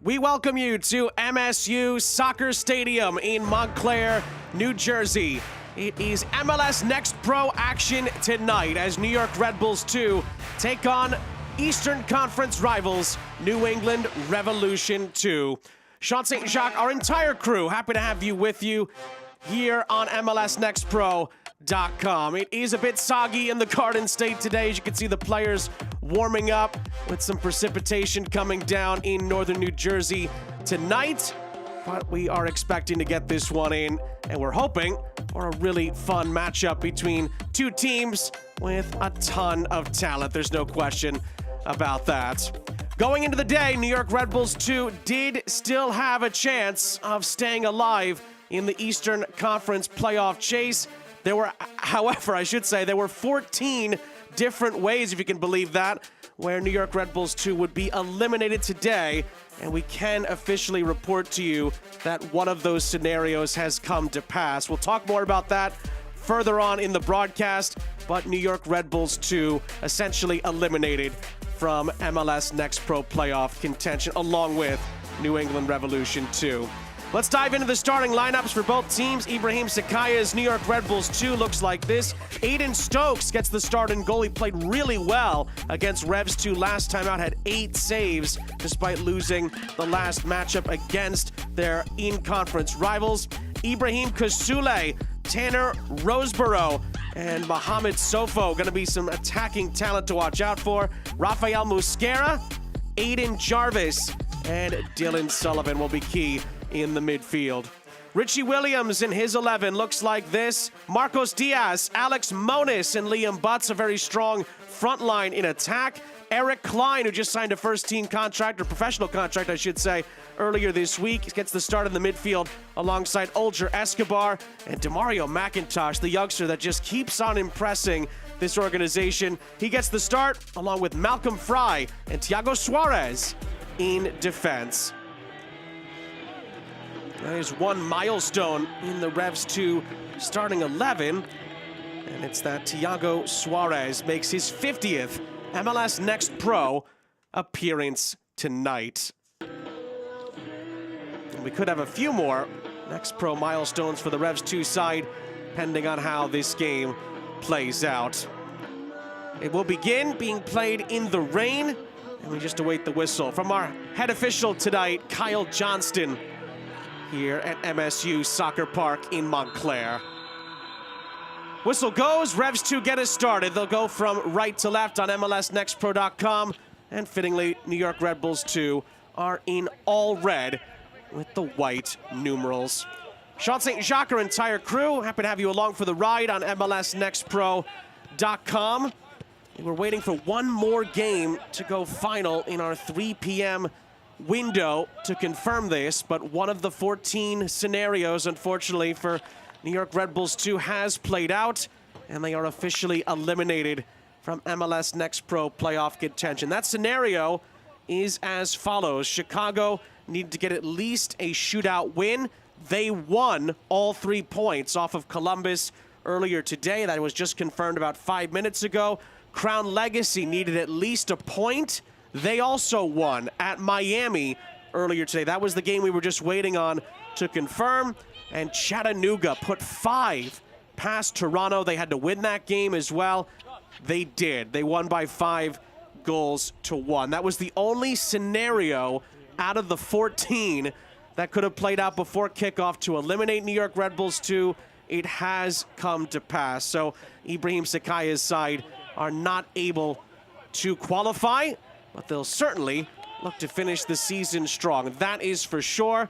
We welcome you to MSU Soccer Stadium in Montclair, New Jersey. It is MLS Next Pro action tonight as New York Red Bulls 2 take on Eastern Conference rivals New England Revolution 2. Sean St. Jacques, our entire crew, happy to have you with you here on MLSNextPro.com. It is a bit soggy in the Garden State today. As you can see, the players warming up with some precipitation coming down in northern New Jersey tonight. But we are expecting to get this one in, and we're hoping for a really fun matchup between two teams with a ton of talent. There's no question about that. Going into the day, New York Red Bulls 2 did still have a chance of staying alive in the Eastern Conference playoff chase. There were, however, I should say, there were 14 different ways, if you can believe that, where New York Red Bulls 2 would be eliminated today, and we can officially report to you that one of those scenarios has come to pass. We'll talk more about that further on in the broadcast, but New York Red Bulls 2 essentially eliminated from MLS Next Pro playoff contention, along with New England Revolution 2. Let's dive into the starting lineups for both teams. Ibrahim Sakaya's New York Red Bulls 2 looks like this. Aiden Stokes gets the start in goal. He played really well against Revs 2 last time out, had 8 saves despite losing the last matchup against their in-conference rivals. Ibrahim Kasule, Tanner Roseborough, and Mohamed Sofo going to be some attacking talent to watch out for. Rafael Musquera, Aiden Jarvis, and Dylan Sullivan will be key in the midfield. Richie Williams in his 11 looks like this. Marcos Diaz, Alex Monis, and Liam Butts, a very strong front line in attack. Eric Klein, who just signed a first-team contract, or professional contract, I should say, earlier this week, gets the start in the midfield alongside Ulger Escobar and Demario McIntosh, the youngster that just keeps on impressing this organization. He gets the start along with Malcolm Fry and Thiago Suarez in defense. There's one milestone in the Revs 2 starting 11, and it's that Thiago Suarez makes his 50th MLS Next Pro appearance tonight. And we could have a few more Next Pro milestones for the Revs 2 side, depending on how this game plays out. It will begin being played in the rain, and we just await the whistle from our head official tonight, Kyle Johnston, here at MSU Soccer Park in Montclair. Whistle goes, Revs 2 get us started. They'll go from right to left on MLSNextPro.com, and fittingly, New York Red Bulls 2 are in all red with the white numerals. Sean St. Jacques, our entire crew, happy to have you along for the ride on MLSNextPro.com. We're waiting for one more game to go final in our 3 p.m. window to confirm this, but one of the 14 scenarios, unfortunately, for New York Red Bulls 2 has played out, and they are officially eliminated from MLS Next Pro playoff contention. That scenario is as follows. Chicago needed to get at least a shootout win. They won all 3 points off of Columbus earlier today. That was just confirmed about 5 minutes ago. Crown Legacy needed at least a point. They also won at Miami earlier today. That was the game we were just waiting on to confirm. And Chattanooga put 5 past Toronto. They had to win that game as well. They did. They won by 5 goals to 1. That was the only scenario out of the 14 that could have played out before kickoff to eliminate New York Red Bulls 2. It has come to pass. So Ibrahim Sakaya's side are not able to qualify, but they'll certainly look to finish the season strong. That is for sure.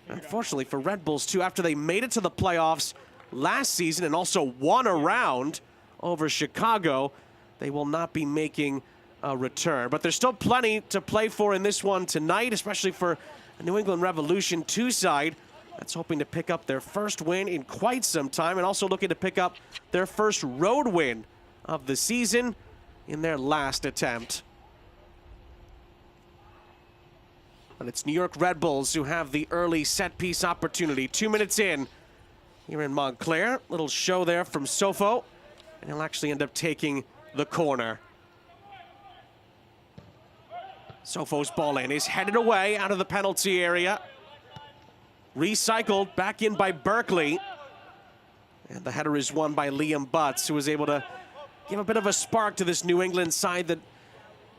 Unfortunately for Red Bulls 2, after they made it to the playoffs last season and also won a round over Chicago, they will not be making a return. But there's still plenty to play for in this one tonight, especially for a New England Revolution 2 side that's hoping to pick up their first win in quite some time, and also looking to pick up their first road win of the season in their last attempt. But it's New York Red Bulls who have the early set-piece opportunity. 2 minutes in here in Montclair. Little show there from Sofo, and he'll actually end up taking the corner. Sofo's ball in is headed away out of the penalty area. Recycled back in by Berkeley. And the header is won by Liam Butts, who was able to give a bit of a spark to this New England side that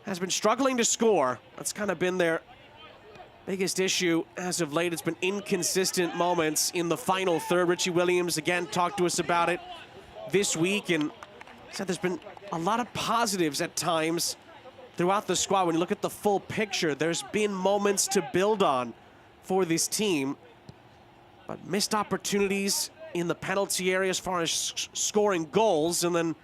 has been struggling to score. That's kind of been their biggest issue as of late. It's been inconsistent moments in the final third. Richie Williams, again, talked to us about it this week and said there's been a lot of positives at times throughout the squad. When you look at the full picture, there's been moments to build on for this team, but missed opportunities in the penalty area as far as scoring goals and then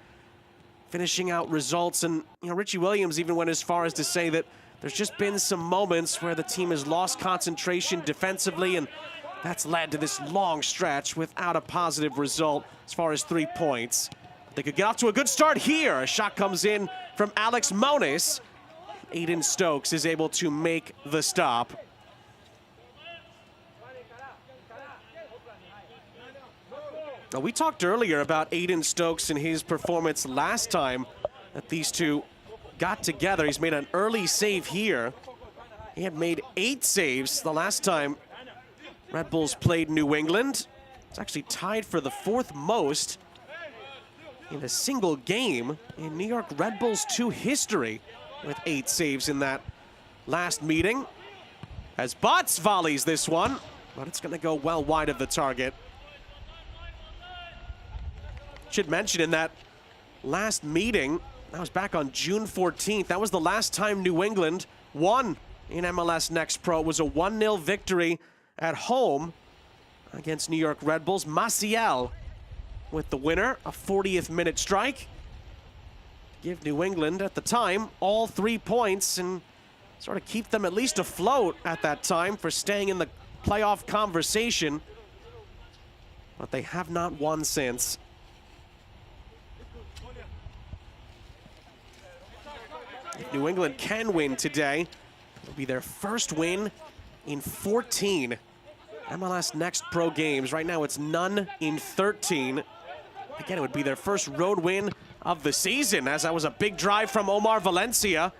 finishing out results. And, you know, Richie Williams even went as far as to say that there's just been some moments where the team has lost concentration defensively, and that's led to this long stretch without a positive result as far as 3 points. They could get off to a good start here. A shot comes in from Alex Moniz. Aiden Stokes is able to make the stop. Now, we talked earlier about Aiden Stokes and his performance last time that these two got together. He's made an early save here. He had made 8 saves the last time Red Bulls played New England. It's actually tied for the 4th most in a single game in New York Red Bulls 2 history, with 8 saves in that last meeting. As Butts volleys this one, but it's going to go well wide of the target. Should mention in that last meeting, that was back on June 14th. That was the last time New England won in MLS Next Pro. It was a 1-0 victory at home against New York Red Bulls. Maciel with the winner, a 40th minute strike. Give New England at the time all 3 points and sort of keep them at least afloat at that time for staying in the playoff conversation. But they have not won since. If New England can win today, it'll be their first win in 14 MLS Next Pro games. Right now it's none in 13. Again, it would be their first road win of the season, as that was a big drive from Omar Valencia,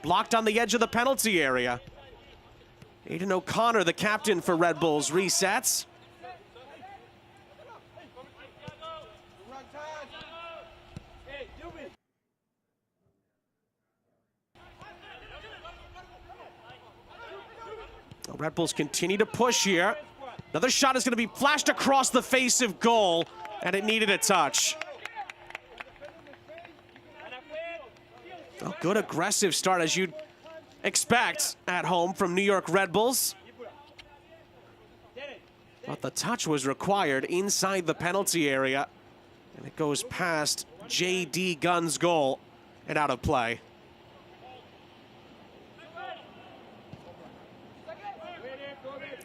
blocked on the edge of the penalty area. Aiden O'Connor, the captain for Red Bulls, resets. The Red Bulls continue to push here. Another shot is going to be flashed across the face of goal, and it needed a touch. A good aggressive start, as you'd expect at home from New York Red Bulls. But the touch was required inside the penalty area, and it goes past J.D. Gunn's goal and out of play.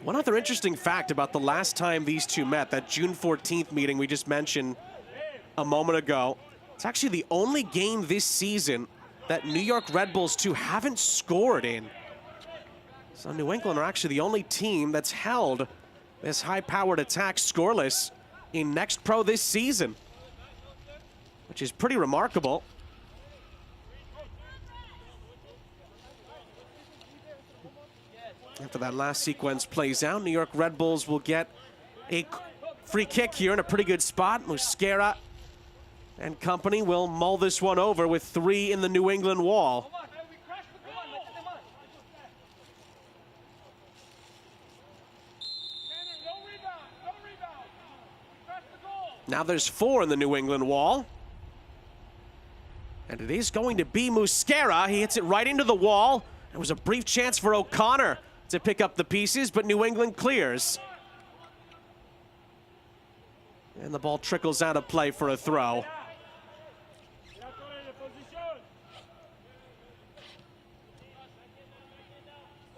One other interesting fact about the last time these two met, that June 14th meeting we just mentioned a moment ago, it's actually the only game this season that New York Red Bulls 2 haven't scored in. So New England are actually the only team that's held this high-powered attack scoreless in Next Pro this season, which is pretty remarkable. After that last sequence plays out, New York Red Bulls will get a free kick here in a pretty good spot. Mosquera and company will mull this one over with 3 in the New England wall. Now there's 4 in the New England wall. And it is going to be Mosquera. He hits it right into the wall. There was a brief chance for O'Connor to pick up the pieces, but New England clears. And the ball trickles out of play for a throw.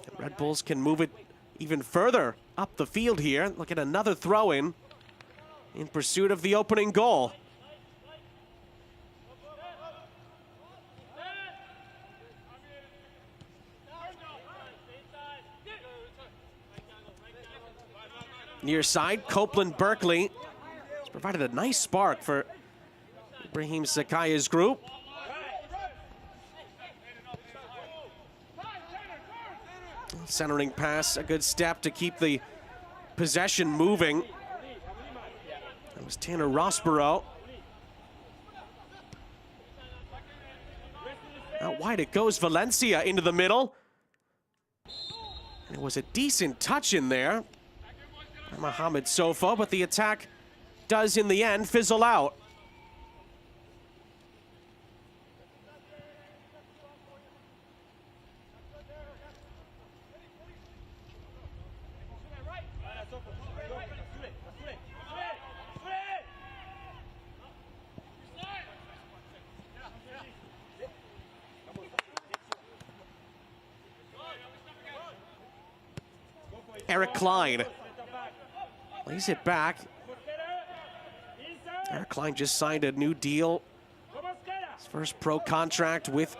The Red Bulls can move it even further up the field here. Look at another throw-in in pursuit of the opening goal. Near side, Copeland Berkeley has provided a nice spark for Ibrahim Sakaya's group. Centering pass, a good step to keep the possession moving. That was Tanner Rossborough. Out wide it goes, Valencia into the middle. And it was a decent touch in there by Mohamed Sofa, but the attack does in the end fizzle out. Eric Klein lays it back. Eric Klein just signed a new deal. His first pro contract with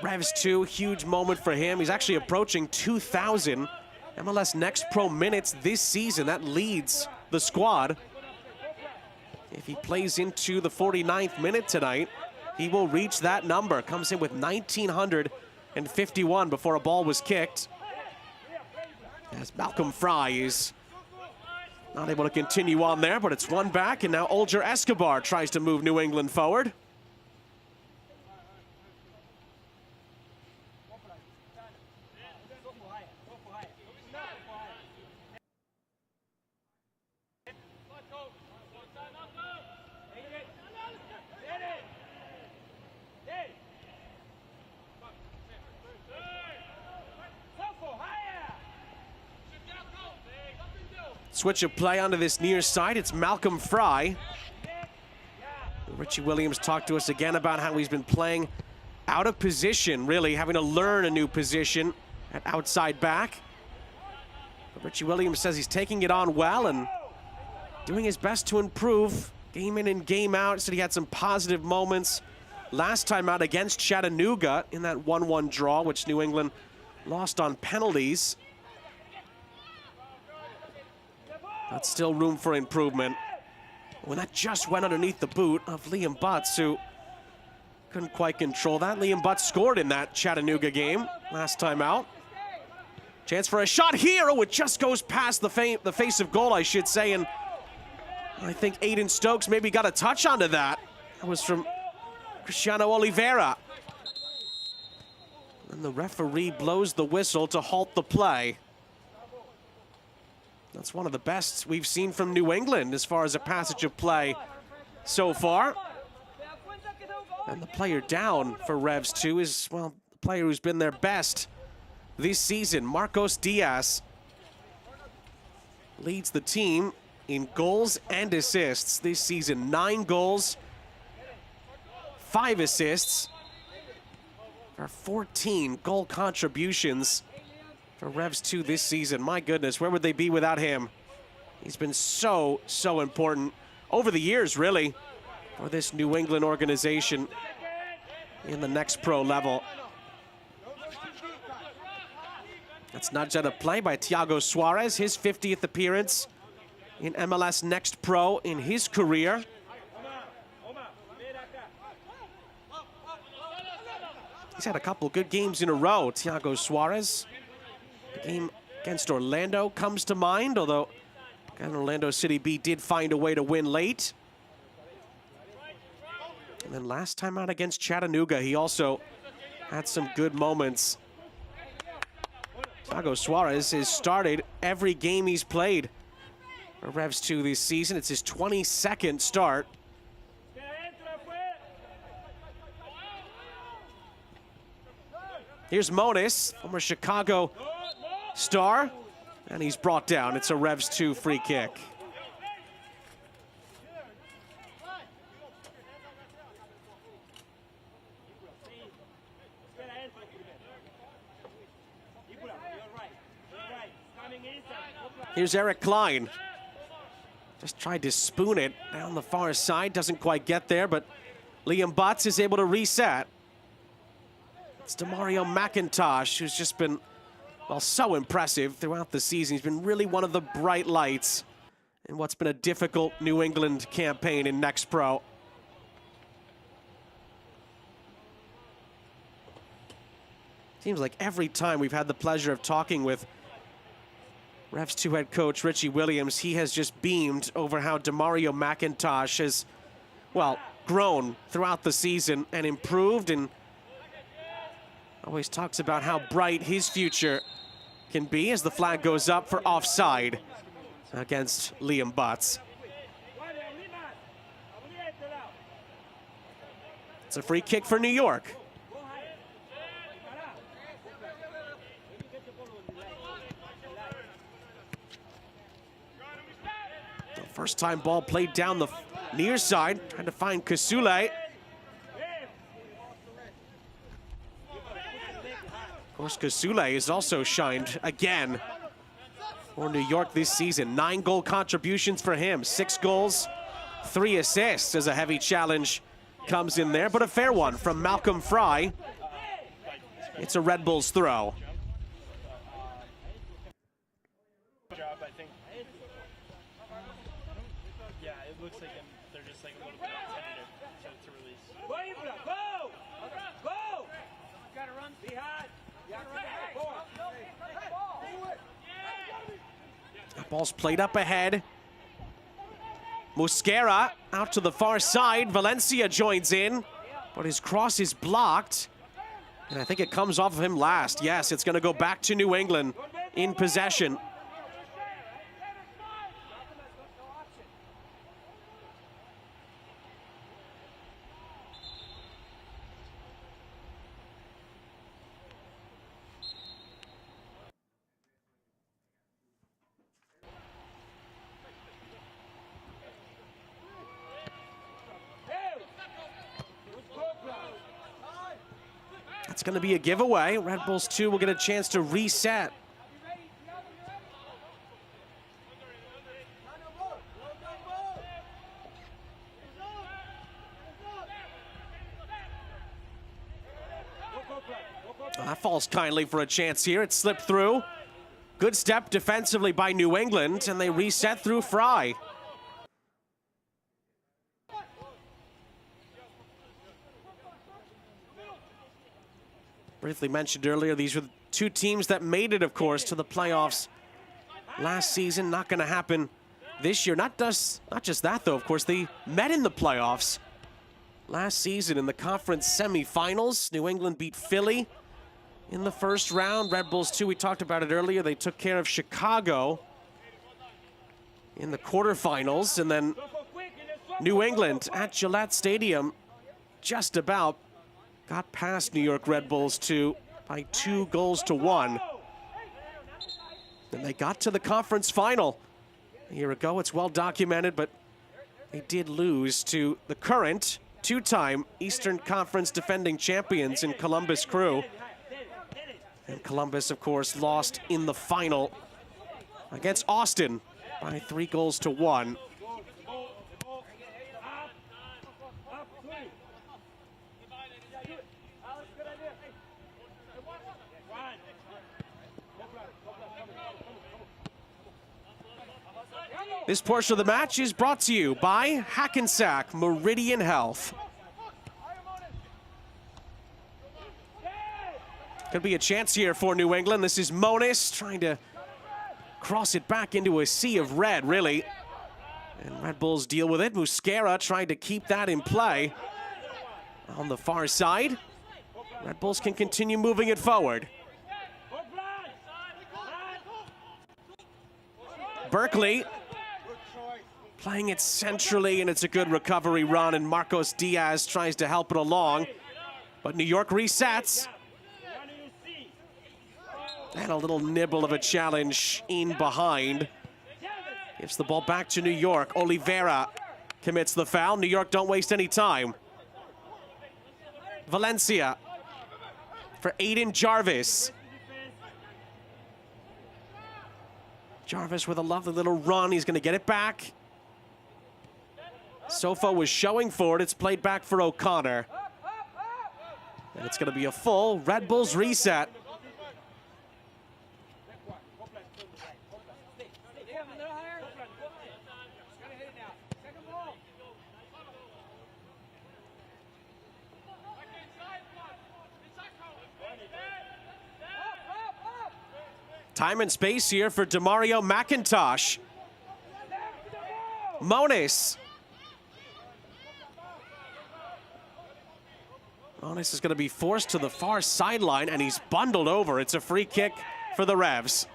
Revs 2. Huge moment for him. He's actually approaching 2,000 MLS Next Pro minutes this season. That leads the squad. If he plays into the 49th minute tonight, he will reach that number. Comes in with 1,951 before a ball was kicked. As Malcolm Fry is not able to continue on there, but it's one back, and now Olger Escobar tries to move New England forward. Switch of play onto this near side. It's Malcolm Fry. Richie Williams talked to us again about how he's been playing out of position, really having to learn a new position at outside back. But Richie Williams says he's taking it on well and doing his best to improve game in and game out. Said he had some positive moments last time out against Chattanooga in that 1-1 draw, which New England lost on penalties. But still room for improvement. When that just went underneath the boot of Liam Butts, who couldn't quite control that. Liam Butts scored in that Chattanooga game last time out. Chance for a shot here. Oh, it just goes past the face of goal, I should say. And I think Aiden Stokes maybe got a touch onto that. That was from Cristiano Oliveira. And the referee blows the whistle to halt the play. That's one of the best we've seen from New England as far as a passage of play so far. And the player down for Revs 2 is, well, the player who's been their best this season. Marcos Diaz leads the team in goals and assists this season. 9 goals, 5 assists for 14 goal contributions for Revs 2 this season. My goodness, where would they be without him? He's been so important over the years, really, for this New England organization in the Next Pro level. That's nudged out of play by Thiago Suarez, his 50th appearance in MLS Next Pro in his career. He's had a couple good games in a row, Thiago Suarez. The game against Orlando comes to mind, although Orlando City B did find a way to win late. And then last time out against Chattanooga, he also had some good moments. Thiago Suarez has started every game he's played for Revs 2 this season. It's his 22nd start. Here's Monis, former Chicago star, and he's brought down. It's a Revs 2 free kick. Here's Eric Klein. Just tried to spoon it down the far side, doesn't quite get there, but Liam Butts is able to reset. It's Demario McIntosh, who's just been, well, so impressive throughout the season. He's been really one of the bright lights in what's been a difficult New England campaign in Next Pro. Seems like every time we've had the pleasure of talking with Revs 2 head coach Richie Williams, he has just beamed over how Demario McIntosh has, well, grown throughout the season and improved, and always talks about how bright his future can be as the flag goes up for offside against Liam Butts. It's a free kick for New York. The first time ball played down the near side, trying to find Kasule. Of course, Kasule has also shined again for New York this season. 9 goal contributions for him, 6 goals, 3 assists as a heavy challenge comes in there, but a fair one from Malcolm Fry. It's a Red Bulls throw. Yeah, it looks like they're just like a little bit tentative to release. Go! Gotta run behind. That ball's played up ahead. Mosquera out to the far side. Valencia joins in, but his cross is blocked. And I think it comes off of him last. Yes, it's going to go back to New England in possession. It's going to be a giveaway. Red Bulls 2 will get a chance to reset. That falls kindly for a chance here. It slipped through. Good step defensively by New England, and they reset through Fry. Briefly mentioned earlier, these were the 2 teams that made it, of course, to the playoffs last season. Not going to happen this year. Not just that, though. Of course, they met in the playoffs last season in the conference semifinals. New England beat Philly in the first round. Red Bulls 2, we talked about it earlier. They took care of Chicago in the quarterfinals. And then New England at Gillette Stadium just about got past New York Red Bulls 2 by 2 goals to 1. And they got to the conference final a year ago. It's well documented, but they did lose to the current 2-time Eastern Conference defending champions in Columbus Crew. And Columbus, of course, lost in the final against Austin by 3 goals to 1. This portion of the match is brought to you by Hackensack Meridian Health. Could be a chance here for New England. This is Monis trying to cross it back into a sea of red, really. And Red Bulls deal with it. Mosquera trying to keep that in play. On the far side, Red Bulls can continue moving it forward. Berkeley playing it centrally, and it's a good recovery run, and Marcos Diaz tries to help it along. But New York resets. And a little nibble of a challenge in behind. Gives the ball back to New York. Oliveira commits the foul. New York don't waste any time. Valencia for Aiden Jarvis. Jarvis with a lovely little run. He's going to get it back. Sofo was showing for it. It's played back for O'Connor. And it's going to be a full Red Bulls reset. Time and space here for Demario McIntosh. Mones. Mones is going to be forced to the far sideline, and he's bundled over. It's a free kick for the Revs.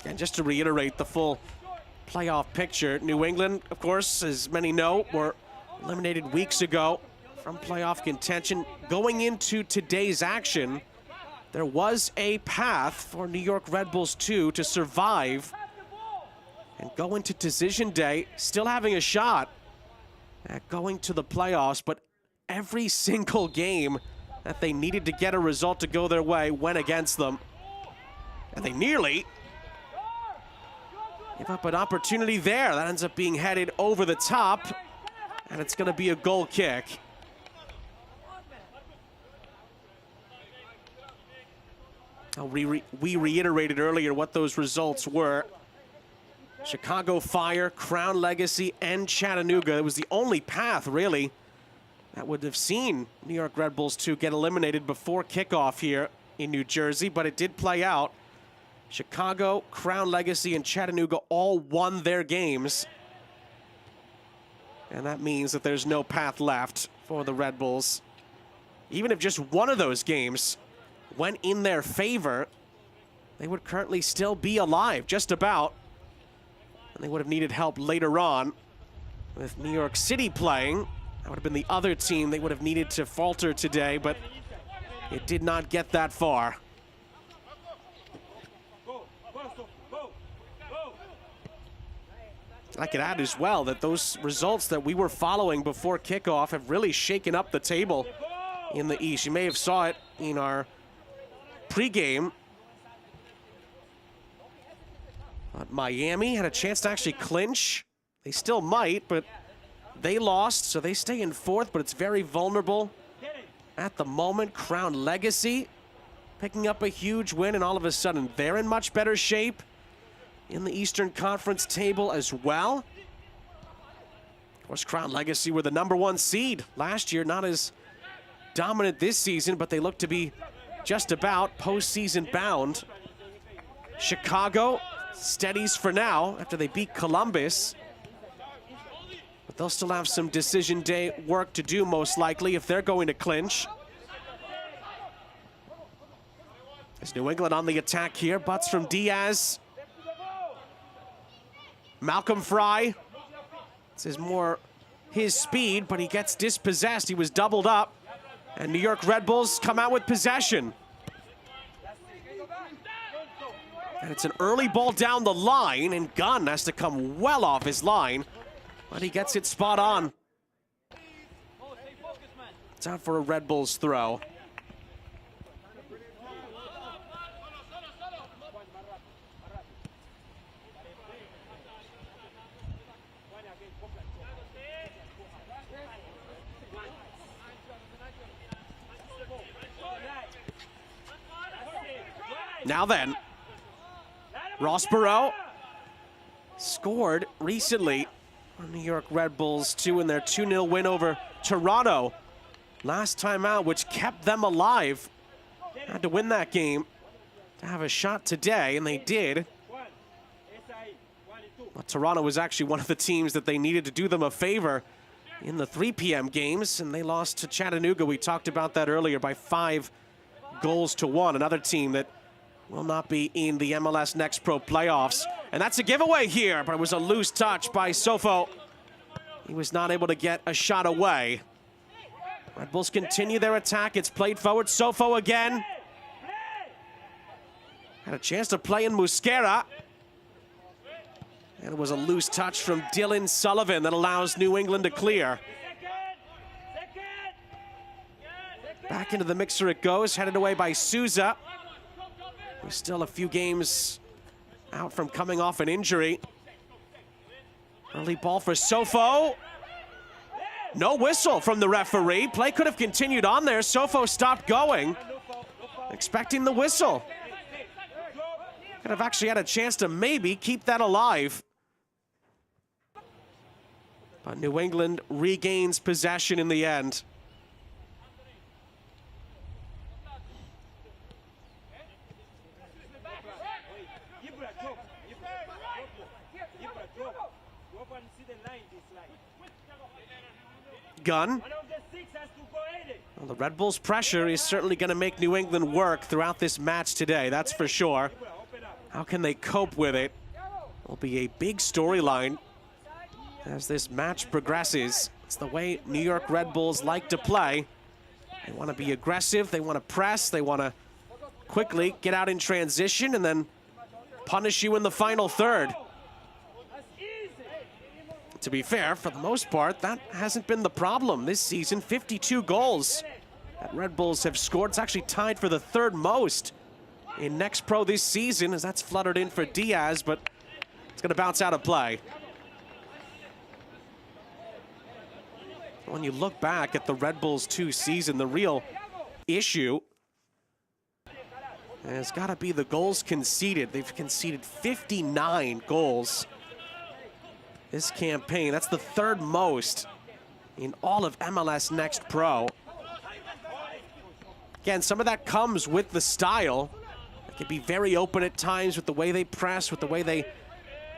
And just to reiterate the full playoff picture, New England, of course, as many know, were eliminated weeks ago from playoff contention. Going into today's action, there was a path for New York Red Bulls 2 to survive and go into decision day, still having a shot at going to the playoffs, but every single game that they needed to get a result to go their way went against them. And they nearly give up an opportunity there. That ends up being headed over the top, and it's going to be a goal kick. We reiterated earlier what those results were. Chicago Fire, Crown Legacy, and Chattanooga. It was the only path, really, that would have seen New York Red Bulls 2 get eliminated before kickoff here in New Jersey, but it did play out. Chicago, Crown Legacy, and Chattanooga all won their games. And that means that there's no path left for the Red Bulls. Even if just one of those games went in their favor, they would currently still be alive, just about. And they would have needed help later on with New York City playing. That would have been the other team they would have needed to falter today, but it did not get that far. I could add as well that those results that we were following before kickoff have really shaken up the table in the East. You may have saw it in our pregame. But Miami had a chance to actually clinch. They still might, but they lost, so they stay in fourth, but it's very vulnerable at the moment. Crown Legacy picking up a huge win, and all of a sudden they're in much better shape in the Eastern Conference table as well. Of course, Crown Legacy were the #1 seed last year, not as dominant this season, but they look to be just about postseason bound. Chicago steadies for now after they beat Columbus, but they'll still have some decision day work to do, most likely, if they're going to clinch. As New England on the attack here, butts from Diaz. Malcolm Fry. This is more his speed, but he gets dispossessed. He was doubled up, and New York Red Bulls come out with possession. And it's an early ball down the line, and Gunn has to come well off his line, but he gets it spot on. It's out for a Red Bulls throw. Now then, Rossborough scored recently on New York Red Bulls 2 in their 2-0 win over Toronto last time out, which kept them alive. Had to win that game to have a shot today, and they did. But Toronto was actually one of the teams that they needed to do them a favor in the 3 p.m. games, and they lost to Chattanooga. We talked about that earlier, by 5 goals to 1. Another team that will not be in the MLS Next Pro playoffs. And that's a giveaway here, but it was a loose touch by Sofo. He was not able to get a shot away. Red Bulls continue their attack. It's played forward. Sofo again. Had a chance to play in Musquera. And it was a loose touch from Dylan Sullivan that allows New England to clear. Back into the mixer it goes, headed away by Souza. He's still a few games out from coming off an injury. Early ball for Sofo. No whistle from the referee. Play could have continued on there. Sofo stopped going, expecting the whistle. Could have actually had a chance to maybe keep that alive. But New England regains possession in the end. Gunn. Well, the Red Bulls' pressure is certainly going to make New England work throughout this match today, that's for sure. How can they cope with it? Will be a big storyline as this match progresses. It's the way New York Red Bulls like to play. They want to be aggressive, they want to press, they want to quickly get out in transition and then punish you in the final third. To be fair, for the most part, that hasn't been the problem this season. 52 goals that Red Bulls have scored. It's actually tied for the third most in Next Pro this season, as that's fluttered in for Diaz, but it's going to bounce out of play. When you look back at the Red Bulls 2 season, the real issue has got to be the goals conceded. They've conceded 59 goals this campaign. That's the third most in all of MLS Next Pro. Again, some of that comes with the style. They can be very open at times with the way they press, with the way they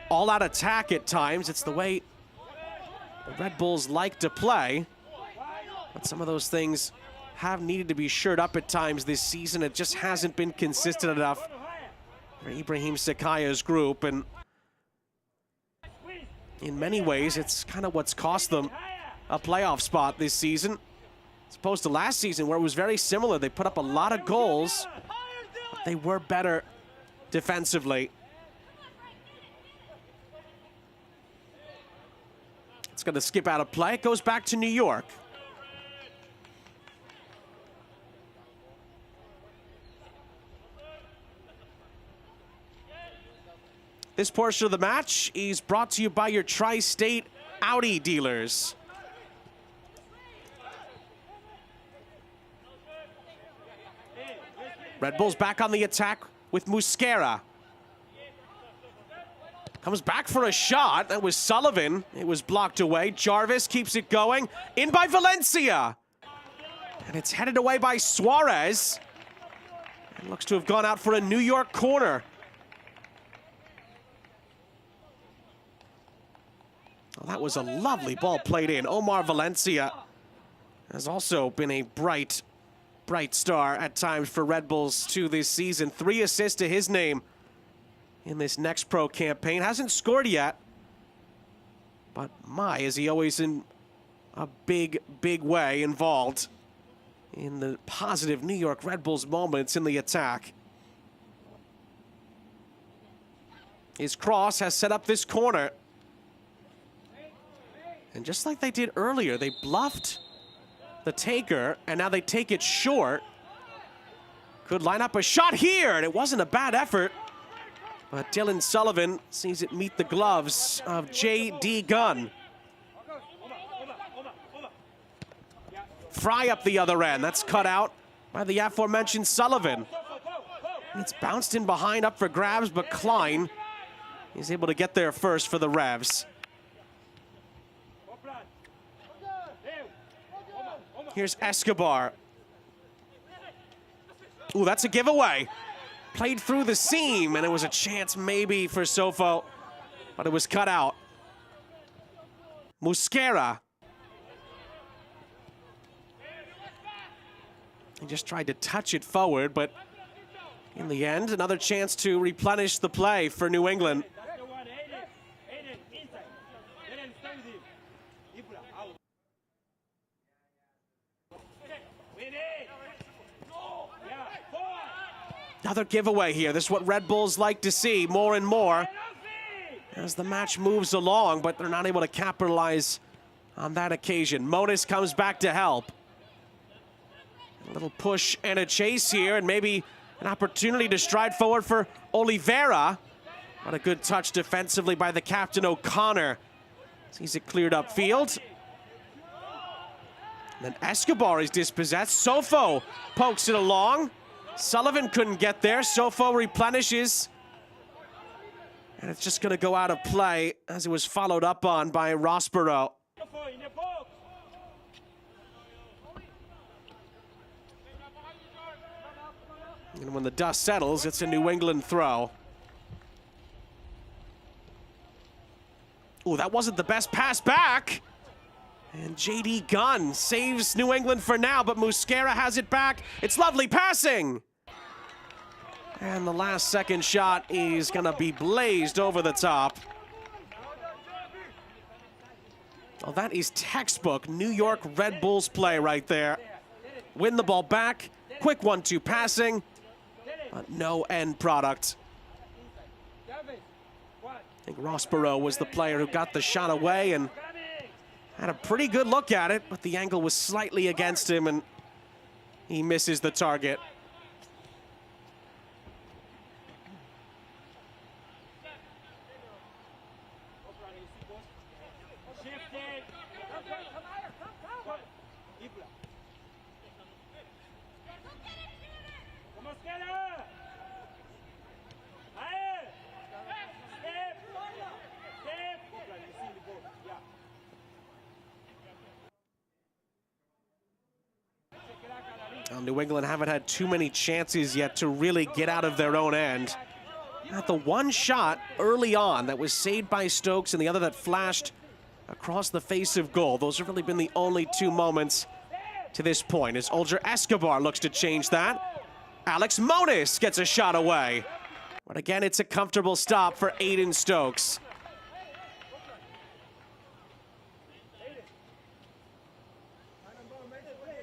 all-out attack at times. It's the way the Red Bulls like to play. But some of those things have needed to be shored up at times this season. It just hasn't been consistent enough for Ibrahim Sakaya's group, and in many ways, it's kind of what's cost them a playoff spot this season, as opposed to last season where it was very similar. They put up a lot of goals, but they were better defensively. It's going to skip out of play. It goes back to New York. This portion of the match is brought to you by your Tri-State Audi dealers. Red Bulls back on the attack with Mosquera. Comes back for a shot. That was Sullivan. It was blocked away. Jarvis keeps it going. In by Valencia. And it's headed away by Suarez. It looks to have gone out for a New York corner. Well, that was a lovely ball played in. Omar Valencia has also been a bright star at times for Red Bulls 2 this season. 3 assists to his name in this Next Pro campaign. Hasn't scored yet, but my, is he always in a big way involved in the positive New York Red Bulls moments in the attack. His cross has set up this corner. And just like they did earlier, they bluffed the taker, and now they take it short. Could line up a shot here, and it wasn't a bad effort. But Dylan Sullivan sees it meet the gloves of J.D. Gunn. Fry up the other end. That's cut out by the aforementioned Sullivan. And it's bounced in behind, up for grabs, but Klein is able to get there first for the Revs. Here's Escobar. Ooh, that's a giveaway. Played through the seam, and it was a chance maybe for Sofo, but it was cut out. Mosquera. He just tried to touch it forward, but in the end, another chance to replenish the play for New England. Another giveaway here. This is what Red Bulls like to see more and more as the match moves along, but they're not able to capitalize on that occasion. Monis comes back to help. A little push and a chase here, and maybe an opportunity to stride forward for Oliveira. What a good touch defensively by the captain, O'Connor. Sees it cleared upfield. And then Escobar is dispossessed. Sofo pokes it along. Sullivan couldn't get there. Sofo replenishes. And it's just going to go out of play as it was followed up on by Rossborough. And when the dust settles, it's a New England throw. Oh, that wasn't the best pass back. And J.D. Gunn saves New England for now, but Mosquera has it back. It's lovely passing. And the last second shot is gonna be blazed over the top. Oh, that is textbook New York Red Bulls play right there. Win the ball back, quick 1-2 passing, but no end product. I think Rossborough was the player who got the shot away and had a pretty good look at it, but the angle was slightly against him and he misses the target. New England haven't had too many chances yet to really get out of their own end. At the one shot early on that was saved by Stokes and the other that flashed across the face of goal. Those have really been the only two moments to this point as Olger Escobar looks to change that. Alex Moniz gets a shot away. But again, it's a comfortable stop for Aiden Stokes.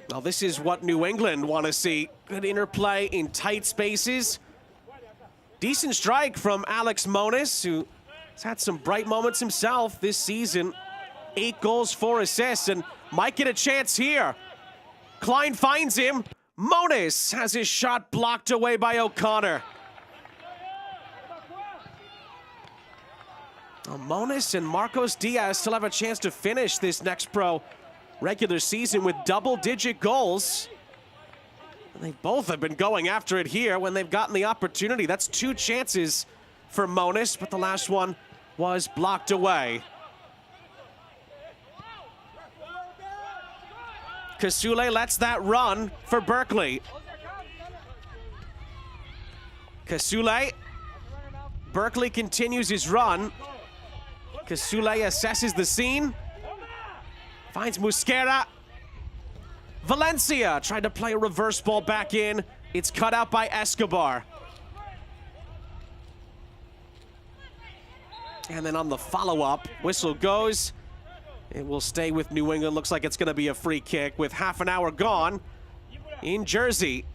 Well, this is what New England want to see. Good interplay in tight spaces. Decent strike from Alex Moniz, who has had some bright moments himself this season. 8 goals, 4 assists, and might get a chance here. Klein finds him. Moniz has his shot blocked away by O'Connor. Well, Moniz and Marcos Diaz still have a chance to finish this Next Pro regular season with double-digit goals. And they both have been going after it here when they've gotten the opportunity. That's 2 chances for Moniz, but the last one was blocked away. Kasule lets that run for Berkeley. Kasule. Berkeley continues his run. Kasule assesses the scene. Finds Mosquera. Valencia tried to play a reverse ball back in. It's cut out by Escobar. And then on the follow-up, whistle goes. It will stay with New England. Looks like it's going to be a free kick with half an hour gone in Jersey.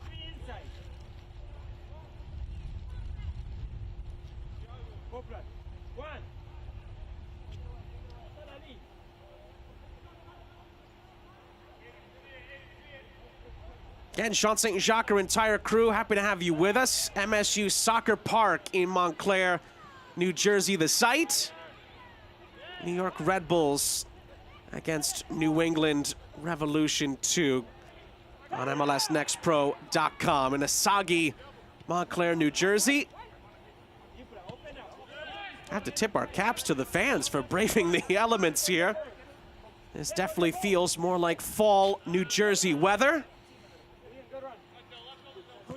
Again, Sean St. Jacques, our entire crew, happy to have you with us. MSU Soccer Park in Montclair, New Jersey, the site. New York Red Bulls against New England Revolution 2 on MLSNextPro.com in Asagi, Montclair, New Jersey. I have to tip our caps to the fans for braving the elements here. This definitely feels more like fall New Jersey weather.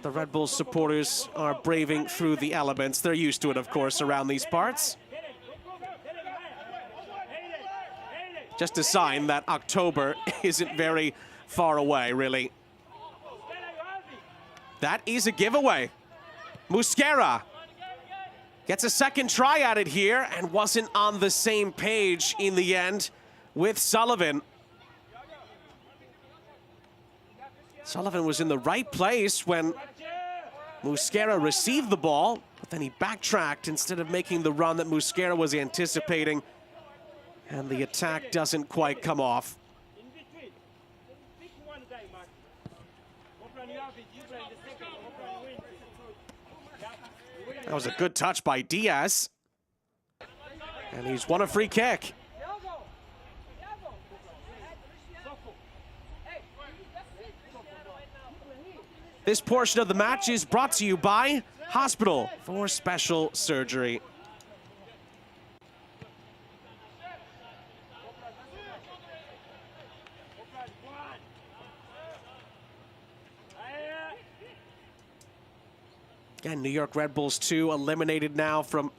The Red Bulls supporters are braving through the elements. They're used to it, of course, around these parts. Just a sign that October isn't very far away, really. That is a giveaway. Mosquera gets a second try at it here and wasn't on the same page in the end with Sullivan. Sullivan was in the right place when Mosquera received the ball, but then he backtracked instead of making the run that Mosquera was anticipating. And the attack doesn't quite come off. That was a good touch by Diaz. And he's won a free kick. This portion of the match is brought to you by Hospital for Special Surgery. Again, New York Red Bulls 2 eliminated now from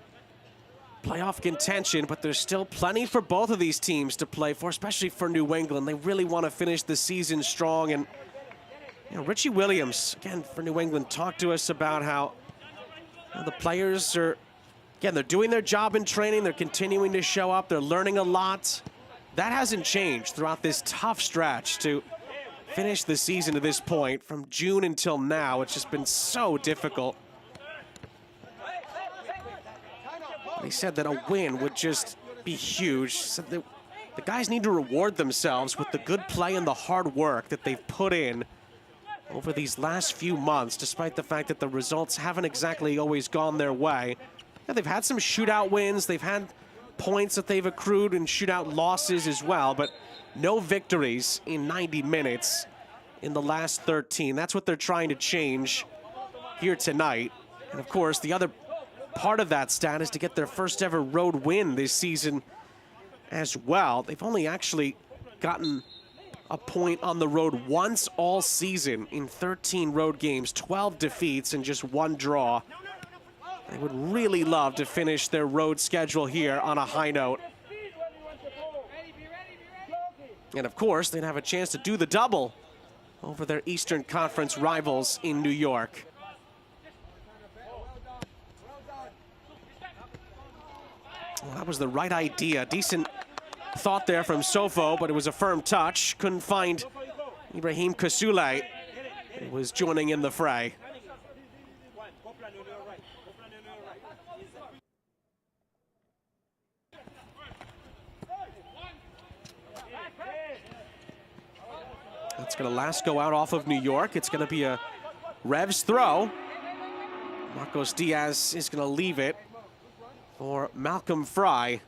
playoff contention, but there's still plenty for both of these teams to play for, especially for New England. They really want to finish the season strong. And Richie Williams, again, for New England, talked to us about how the players are, again, they're doing their job in training. They're continuing to show up. They're learning a lot. That hasn't changed throughout this tough stretch to finish the season to this point. From June until now, it's just been so difficult. He said that a win would just be huge. He said that the guys need to reward themselves with the good play and the hard work that they've put in over these last few months, despite the fact that the results haven't exactly always gone their way. Yeah, they've had some shootout wins. They've had points that they've accrued in shootout losses as well, but no victories in 90 minutes in the last 13. That's what they're trying to change here tonight. And of course, the other part of that stat is to get their first ever road win this season as well. They've only actually gotten a point on the road once all season in 13 road games, 12 defeats and just 1 draw. They would really love to finish their road schedule here on a high note. And of course, they'd have a chance to do the double over their Eastern Conference rivals in New York. Well, that was the right idea. Decent thought there from Sofo, but it was a firm touch. Couldn't find Ibrahim Kasule, who was joining in the fray. That's going to last go out off of New York. It's going to be a Revs throw. Marcos Diaz is going to leave it for Malcolm Fry.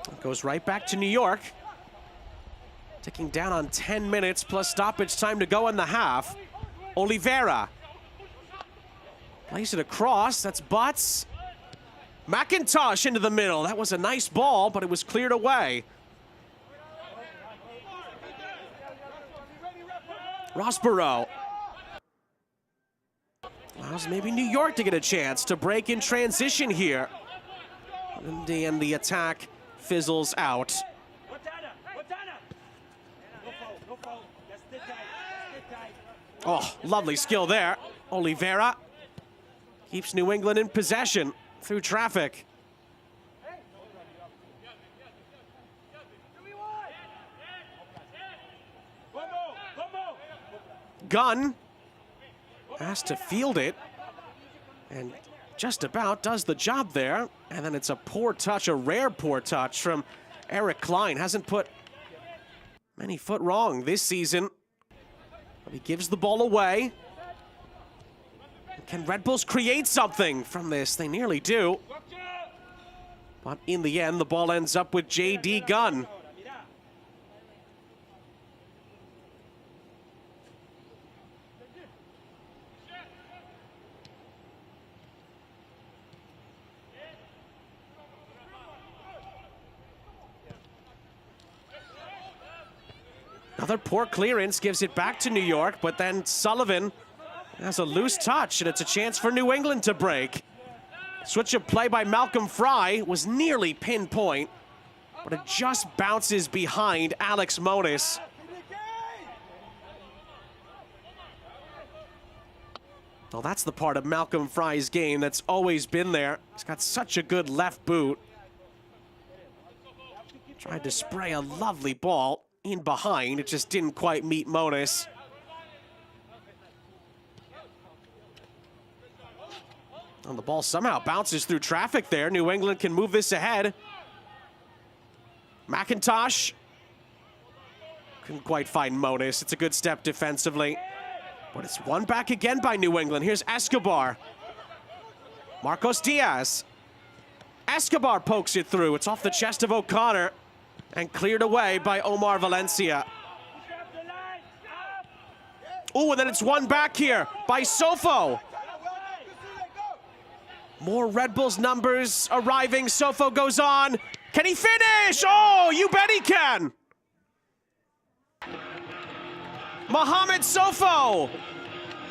It goes right back to New York. Ticking down on 10 minutes plus stoppage time to go in the half. Oliveira plays it across. That's Butts. McIntosh into the middle. That was a nice ball, but it was cleared away. Rossborough allows maybe New York to get a chance to break in transition here. And the attack fizzles out. Oh, lovely skill there. Oliveira keeps New England in possession through traffic. Gunn has to field it and just about does the job there. And then it's a poor touch, a rare poor touch from Eric Klein. Hasn't put many foot wrong this season. But he gives the ball away. Can Red Bulls create something from this? They nearly do. But in the end, the ball ends up with J.D. Gunn. Another poor clearance gives it back to New York, but then Sullivan has a loose touch, and it's a chance for New England to break. Switch of play by Malcolm Fry was nearly pinpoint, but it just bounces behind Alex Monis. Well, that's the part of Malcolm Fry's game that's always been there. He's got such a good left boot. Tried to spray a lovely ball in behind. It just didn't quite meet Monis. And the ball somehow bounces through traffic there. New England can move this ahead. McIntosh couldn't quite find Monis. It's a good step defensively, but it's won back again by New England. Here's Escobar. Marcos Diaz. Escobar pokes it through. It's off the chest of O'Connor and cleared away by Omar Valencia. Ooh, and then it's won back here by Sofo. More Red Bulls numbers arriving. Sofo goes on. Can he finish? Oh, you bet he can. Mohamed Sofo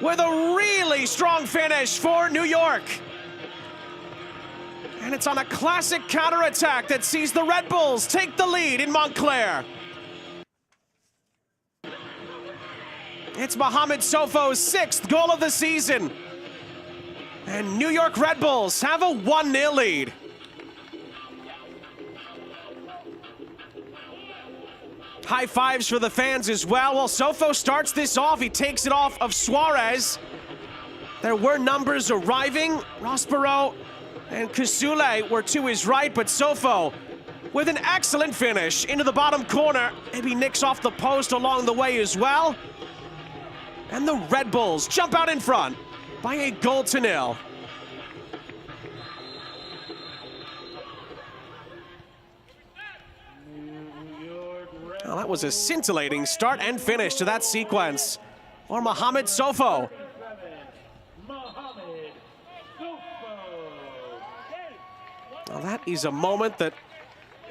with a really strong finish for New York. And it's on a classic counterattack that sees the Red Bulls take the lead in Montclair. It's Mohamed Sofo's 6th goal of the season. And New York Red Bulls have a 1-0 lead. High fives for the fans as well. Well, Sofo starts this off. He takes it off of Suarez. There were numbers arriving. Rospero and Kasule were to his right, but Sofo with an excellent finish into the bottom corner. Maybe nicks off the post along the way as well. And the Red Bulls jump out in front by a 1-0. Well, that was a scintillating start and finish to that sequence for Mohamed Sofo. Well, that is a moment that,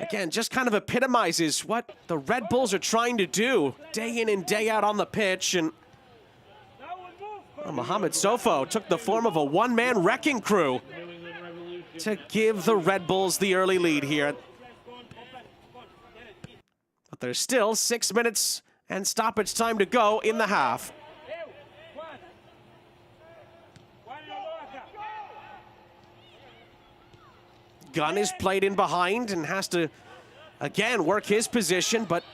again, just kind of epitomizes what the Red Bulls are trying to do day in and day out on the pitch. And well, Mohamed Sofo took the form of a one-man wrecking crew to give the Red Bulls the early lead here. But there's still 6 minutes and stoppage time to go in the half. Gunn is played in behind and has to, again, work his position, but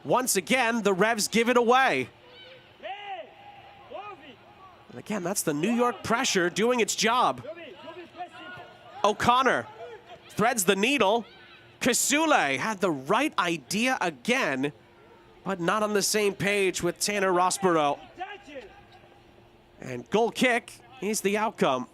once again, the Revs give it away. And again, that's the New York pressure doing its job. O'Connor threads the needle. Kasule had the right idea again, but not on the same page with Tanner Rospero. And goal kick is the outcome.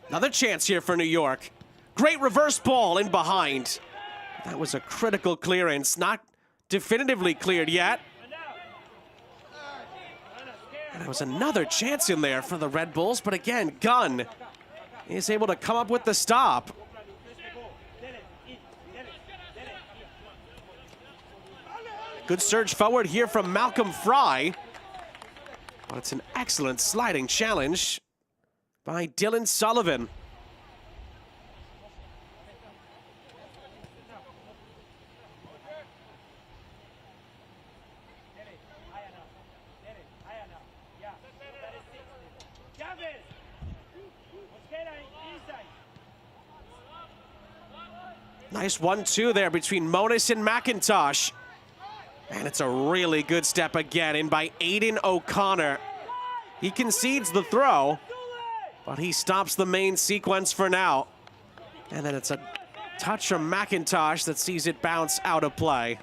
Another chance here for New York. Great reverse ball in behind. That was a critical clearance, not definitively cleared yet. And there was another chance in there for the Red Bulls, but again, Gunn is able to come up with the stop. Good surge forward here from Malcolm Fry. But it's an excellent sliding challenge by Dylan Sullivan. Nice 1-2 there between Monis and McIntosh. And it's a really good step again in by Aiden O'Connor. He concedes the throw, but he stops the main sequence for now. And then it's a touch from McIntosh that sees it bounce out of play.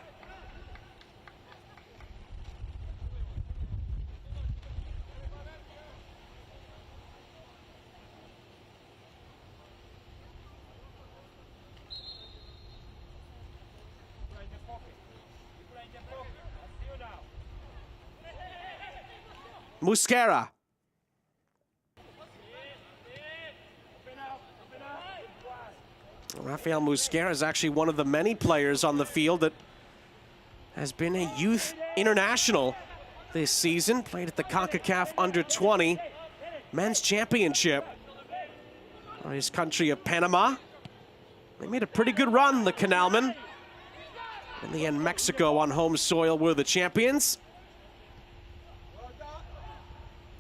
Musquera. Rafael Musquera is actually one of the many players on the field that has been a youth international this season. Played at the CONCACAF Under-20 Men's Championship for his country of Panama. They made a pretty good run, the Canalmen. In the end, Mexico on home soil were the champions.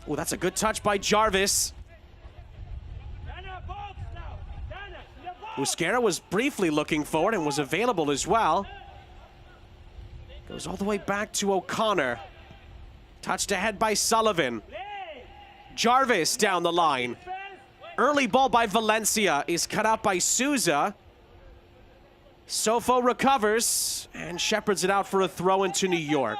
Oh, that's a good touch by Jarvis. Musquera was briefly looking forward and was available as well. Goes all the way back to O'Connor. Touched ahead by Sullivan. Jarvis down the line. Early ball by Valencia is cut out by Souza. Sofo recovers and shepherds it out for a throw into New York.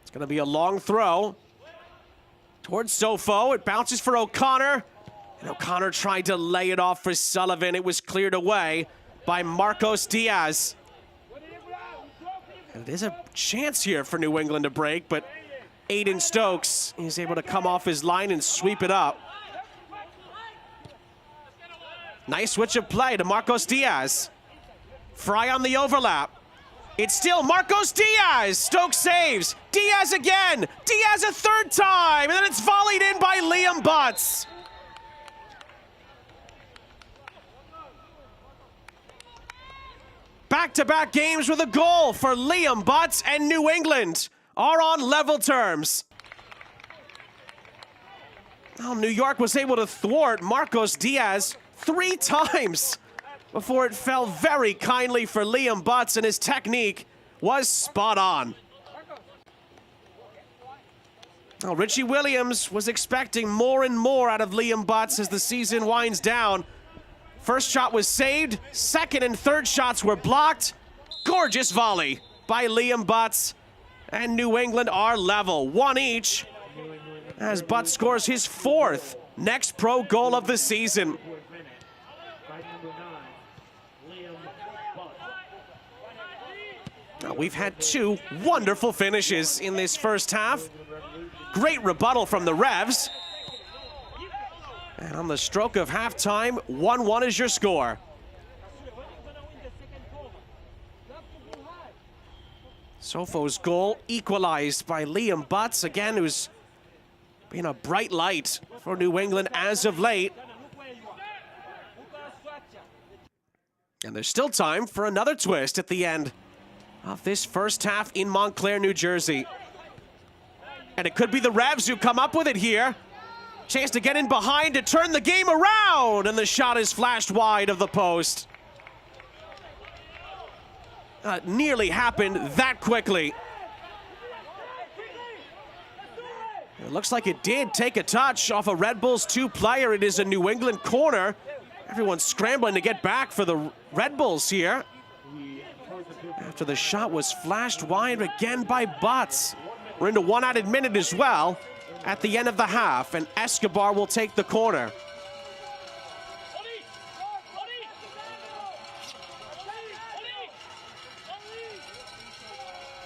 It's going to be a long throw towards Sofo. It bounces for O'Connor. And O'Connor tried to lay it off for Sullivan. It was cleared away by Marcos Diaz. And it is a chance here for New England to break, but Aiden Stokes is able to come off his line and sweep it up. Nice switch of play to Marcos Diaz. Fry on the overlap. It's still Marcos Diaz. Stokes saves. Diaz again. Diaz a third time. And then it's volleyed in by Liam Butts. Back-to-back games with a goal for Liam Butts, and New England are on level terms. Well, New York was able to thwart Marcos Diaz 3 times before it fell very kindly for Liam Butts, and his technique was spot on. Well, Richie Williams was expecting more and more out of Liam Butts as the season winds down. First shot was saved, second and third shots were blocked. Gorgeous volley by Liam Butts, and New England are level, 1 each, as Butts scores his 4th Next Pro goal of the season. Now, we've had 2 wonderful finishes in this first half. Great rebuttal from the Revs. And on the stroke of halftime, 1-1 is your score. Sofo's goal equalized by Liam Butts, again, who's been a bright light for New England as of late. And there's still time for another twist at the end of this first half in Montclair, New Jersey. And it could be the Revs who come up with it here. Chance to get in behind to turn the game around, and the shot is flashed wide of the post. Nearly happened that quickly. It looks like it did take a touch off a Red Bulls 2 player. It is a New England corner. Everyone's scrambling to get back for the Red Bulls here, after the shot was flashed wide again by Butts. We're into 1 added minute as well at the end of the half, and Escobar will take the corner.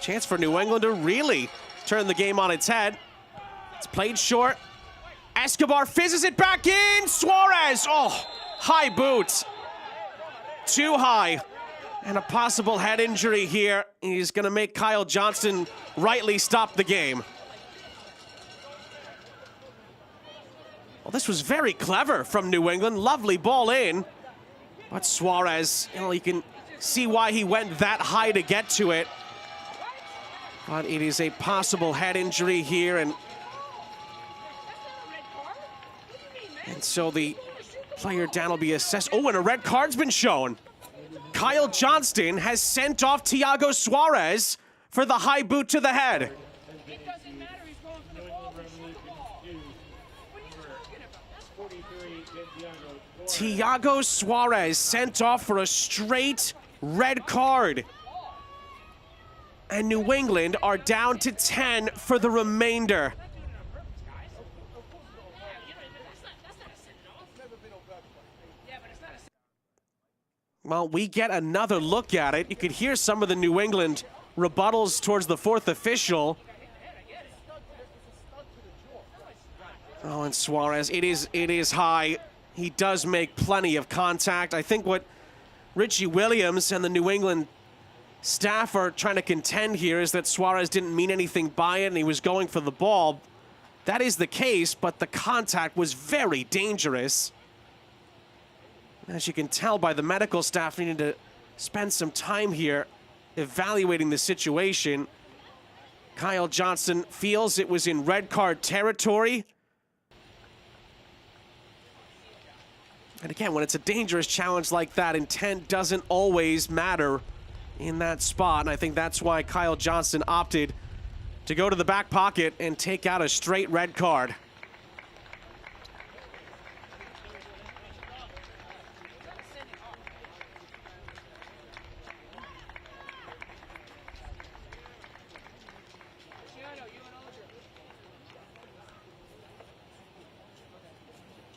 Chance for New England to really turn the game on its head. It's played short. Escobar fizzes it back in. Suarez, oh, high boot. Too high. And a possible head injury here. He's gonna make Kyle Johnston rightly stop the game. Well, this was very clever from New England. Lovely ball in. But Suarez, you can see why he went that high to get to it. But it is a possible head injury here, and so the player down will be assessed. Oh, and a red card's been shown. Kyle Johnston has sent off Thiago Suarez for the high boot to the head. Thiago Suarez sent off for a straight red card. And New England are down to 10 for the remainder. Well, we get another look at it. You could hear some of the New England rebuttals towards the 4th official. Oh, and Suarez, it is high. He does make plenty of contact. I think what Richie Williams and the New England staff are trying to contend here is that Suarez didn't mean anything by it and he was going for the ball. That is the case, but the contact was very dangerous. As you can tell by the medical staff needing to spend some time here evaluating the situation. Kyle Johnston feels it was in red card territory. And again, when it's a dangerous challenge like that, intent doesn't always matter in that spot. And I think that's why Kyle Johnston opted to go to the back pocket and take out a straight red card.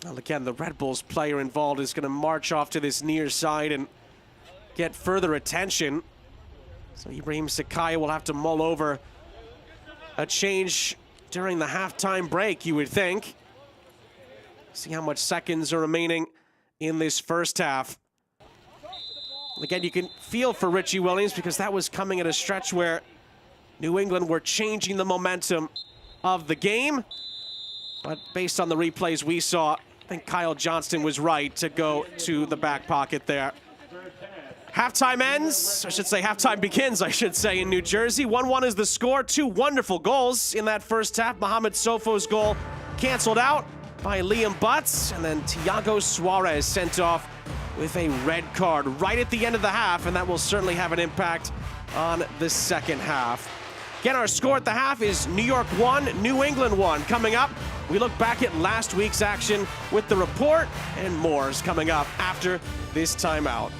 Well, again, the Red Bulls player involved is going to march off to this near side and get further attention. So Ibrahim Sakaya will have to mull over a change during the halftime break, you would think. See how much seconds are remaining in this first half. Again, you can feel for Richie Williams because that was coming at a stretch where New England were changing the momentum of the game. But based on the replays we saw, I think Kyle Johnston was right to go to the back pocket there. Halftime ends, I should say halftime begins, I should say, in New Jersey. 1-1 is the score. Two wonderful goals in that first half. Mohamed Sofo's goal canceled out by Liam Butts, and then Thiago Suarez sent off with a red card right at the end of the half, and that will certainly have an impact on the second half. Again, our score at the half is New York 1, New England 1. Coming up, we look back at last week's action with the report, and more is coming up after this timeout.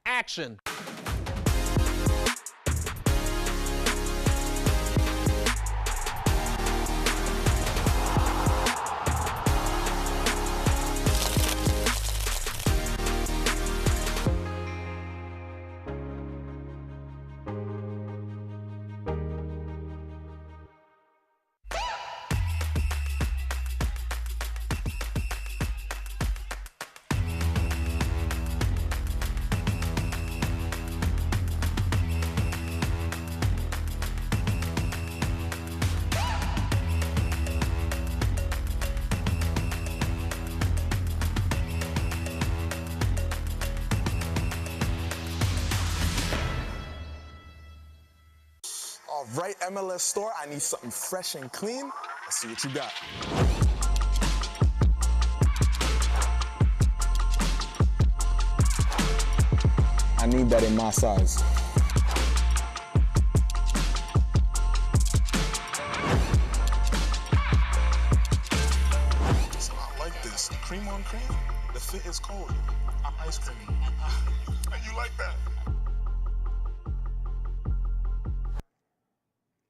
Action. All right, MLS store, I need something fresh and clean. Let's see what you got. I need that in my size. It's a lot like this. Cream on cream. The fit is cold. I'm ice cream. You like that?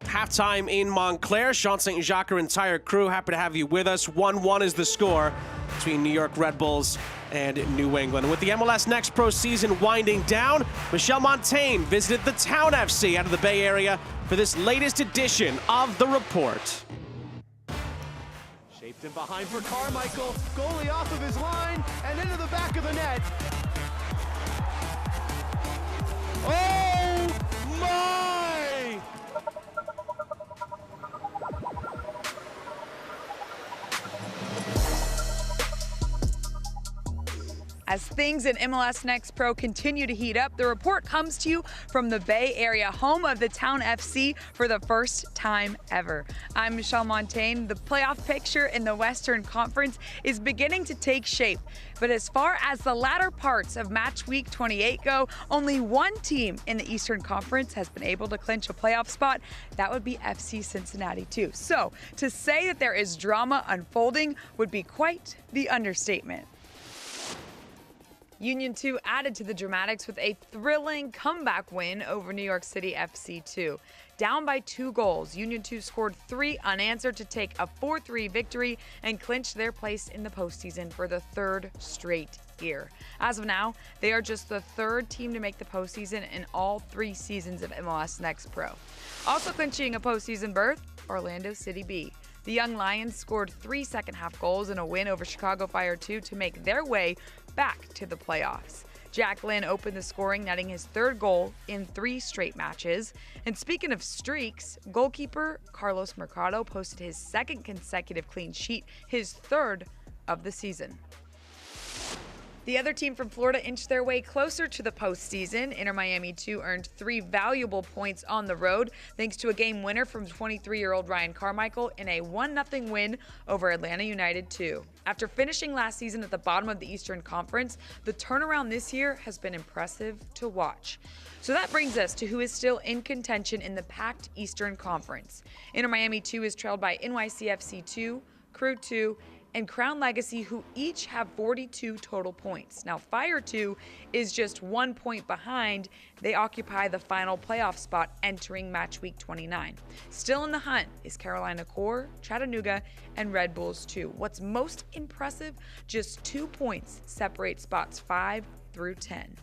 Halftime in Montclair. Sean St. Jacques, our entire crew, happy to have you with us. 1-1 is the score between New York Red Bulls and New England. With the MLS Next Pro season winding down, Michelle Montaigne visited the Town FC out of the Bay Area for this latest edition of The Report. Shaped in behind for Carmichael. Goalie off of his line and into the back of the net. Oh my! As things in MLS Next Pro continue to heat up, the report comes to you from the Bay Area, home of the Town FC for the first time ever. I'm Michelle Montaigne. The playoff picture in the Western Conference is beginning to take shape. But as far as the latter parts of match week 28 go, only one team in the Eastern Conference has been able to clinch a playoff spot. That would be FC Cincinnati too. So to say that there is drama unfolding would be quite the understatement. Union 2 added to the dramatics with a thrilling comeback win over New York City FC 2. Down by 2 goals, Union 2 scored 3 unanswered to take a 4-3 victory and clinch their place in the postseason for the 3rd straight year. As of now, they are just the 3rd team to make the postseason in all 3 seasons of MLS Next Pro. Also clinching a postseason berth, Orlando City B. The Young Lions scored 3 second-half goals in a win over Chicago Fire 2 to make their way back to the playoffs. Jack Lynn opened the scoring, netting his 3rd goal in 3 straight matches. And speaking of streaks, goalkeeper Carlos Mercado posted his 2nd consecutive clean sheet, his 3rd of the season. The other team from Florida inched their way closer to the postseason. Inter Miami 2 earned 3 valuable points on the road thanks to a game winner from 23-year-old Ryan Carmichael in a 1-0 win over Atlanta United 2. After finishing last season at the bottom of the Eastern Conference, the turnaround this year has been impressive to watch. So that brings us to who is still in contention in the packed Eastern Conference. Inter Miami 2 is trailed by NYCFC 2, Crew 2, and Crown Legacy, who each have 42 total points. Now, Fire 2 is just 1 point behind. They occupy the final playoff spot entering match week 29. Still in the hunt is Carolina Core, Chattanooga, and Red Bulls 2. What's most impressive, just 2 points separate spots 5 through 10.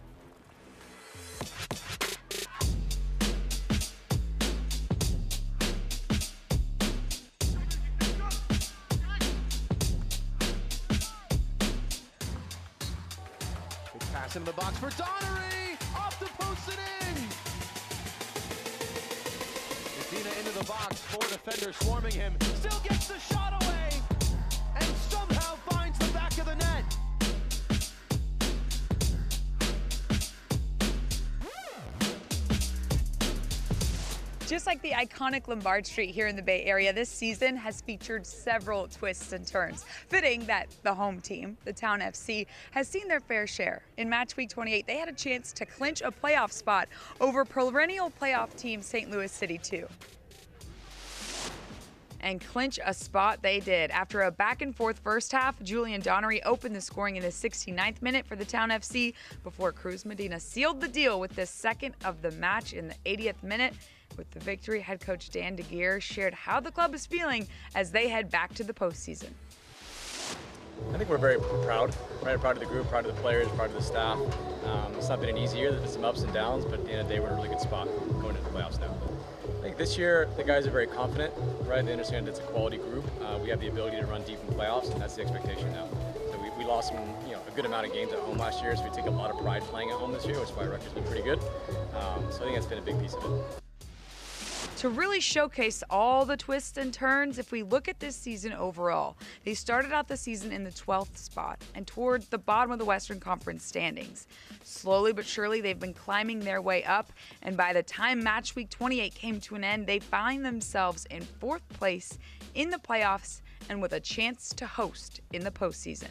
Pass into the box for Donnery, off the post and in. Medina into the box, 4 defenders swarming him, still gets the shot away, and somehow finds the back of the net. Just like the iconic Lombard Street here in the Bay Area, this season has featured several twists and turns. Fitting that the home team, the Town FC, has seen their fair share. In match week 28, they had a chance to clinch a playoff spot over perennial playoff team St. Louis City 2. And clinch a spot they did. After a back-and-forth first half, Julian Donnery opened the scoring in the 69th minute for the Town FC before Cruz Medina sealed the deal with the 2nd of the match in the 80th minute. With the victory, head coach Dan DeGeer shared how the club is feeling as they head back to the postseason. I think we're very proud, right? Proud of the group, proud of the players, proud of the staff. It's not been an easy year. There's been some ups and downs, but at the end of the day, we're in a really good spot going into the playoffs now. I think this year, the guys are very confident, right? They understand it's a quality group. We have the ability to run deep in playoffs, and that's the expectation now. So we lost some, a good amount of games at home last year, so we take a lot of pride playing at home this year, which is why our record's been pretty good. So I think that's been a big piece of it. To really showcase all the twists and turns, if we look at this season overall, they started out the season in the 12th spot and toward the bottom of the Western Conference standings. Slowly but surely, they've been climbing their way up, and by the time match week 28 came to an end, they find themselves in 4th place in the playoffs and with a chance to host in the postseason.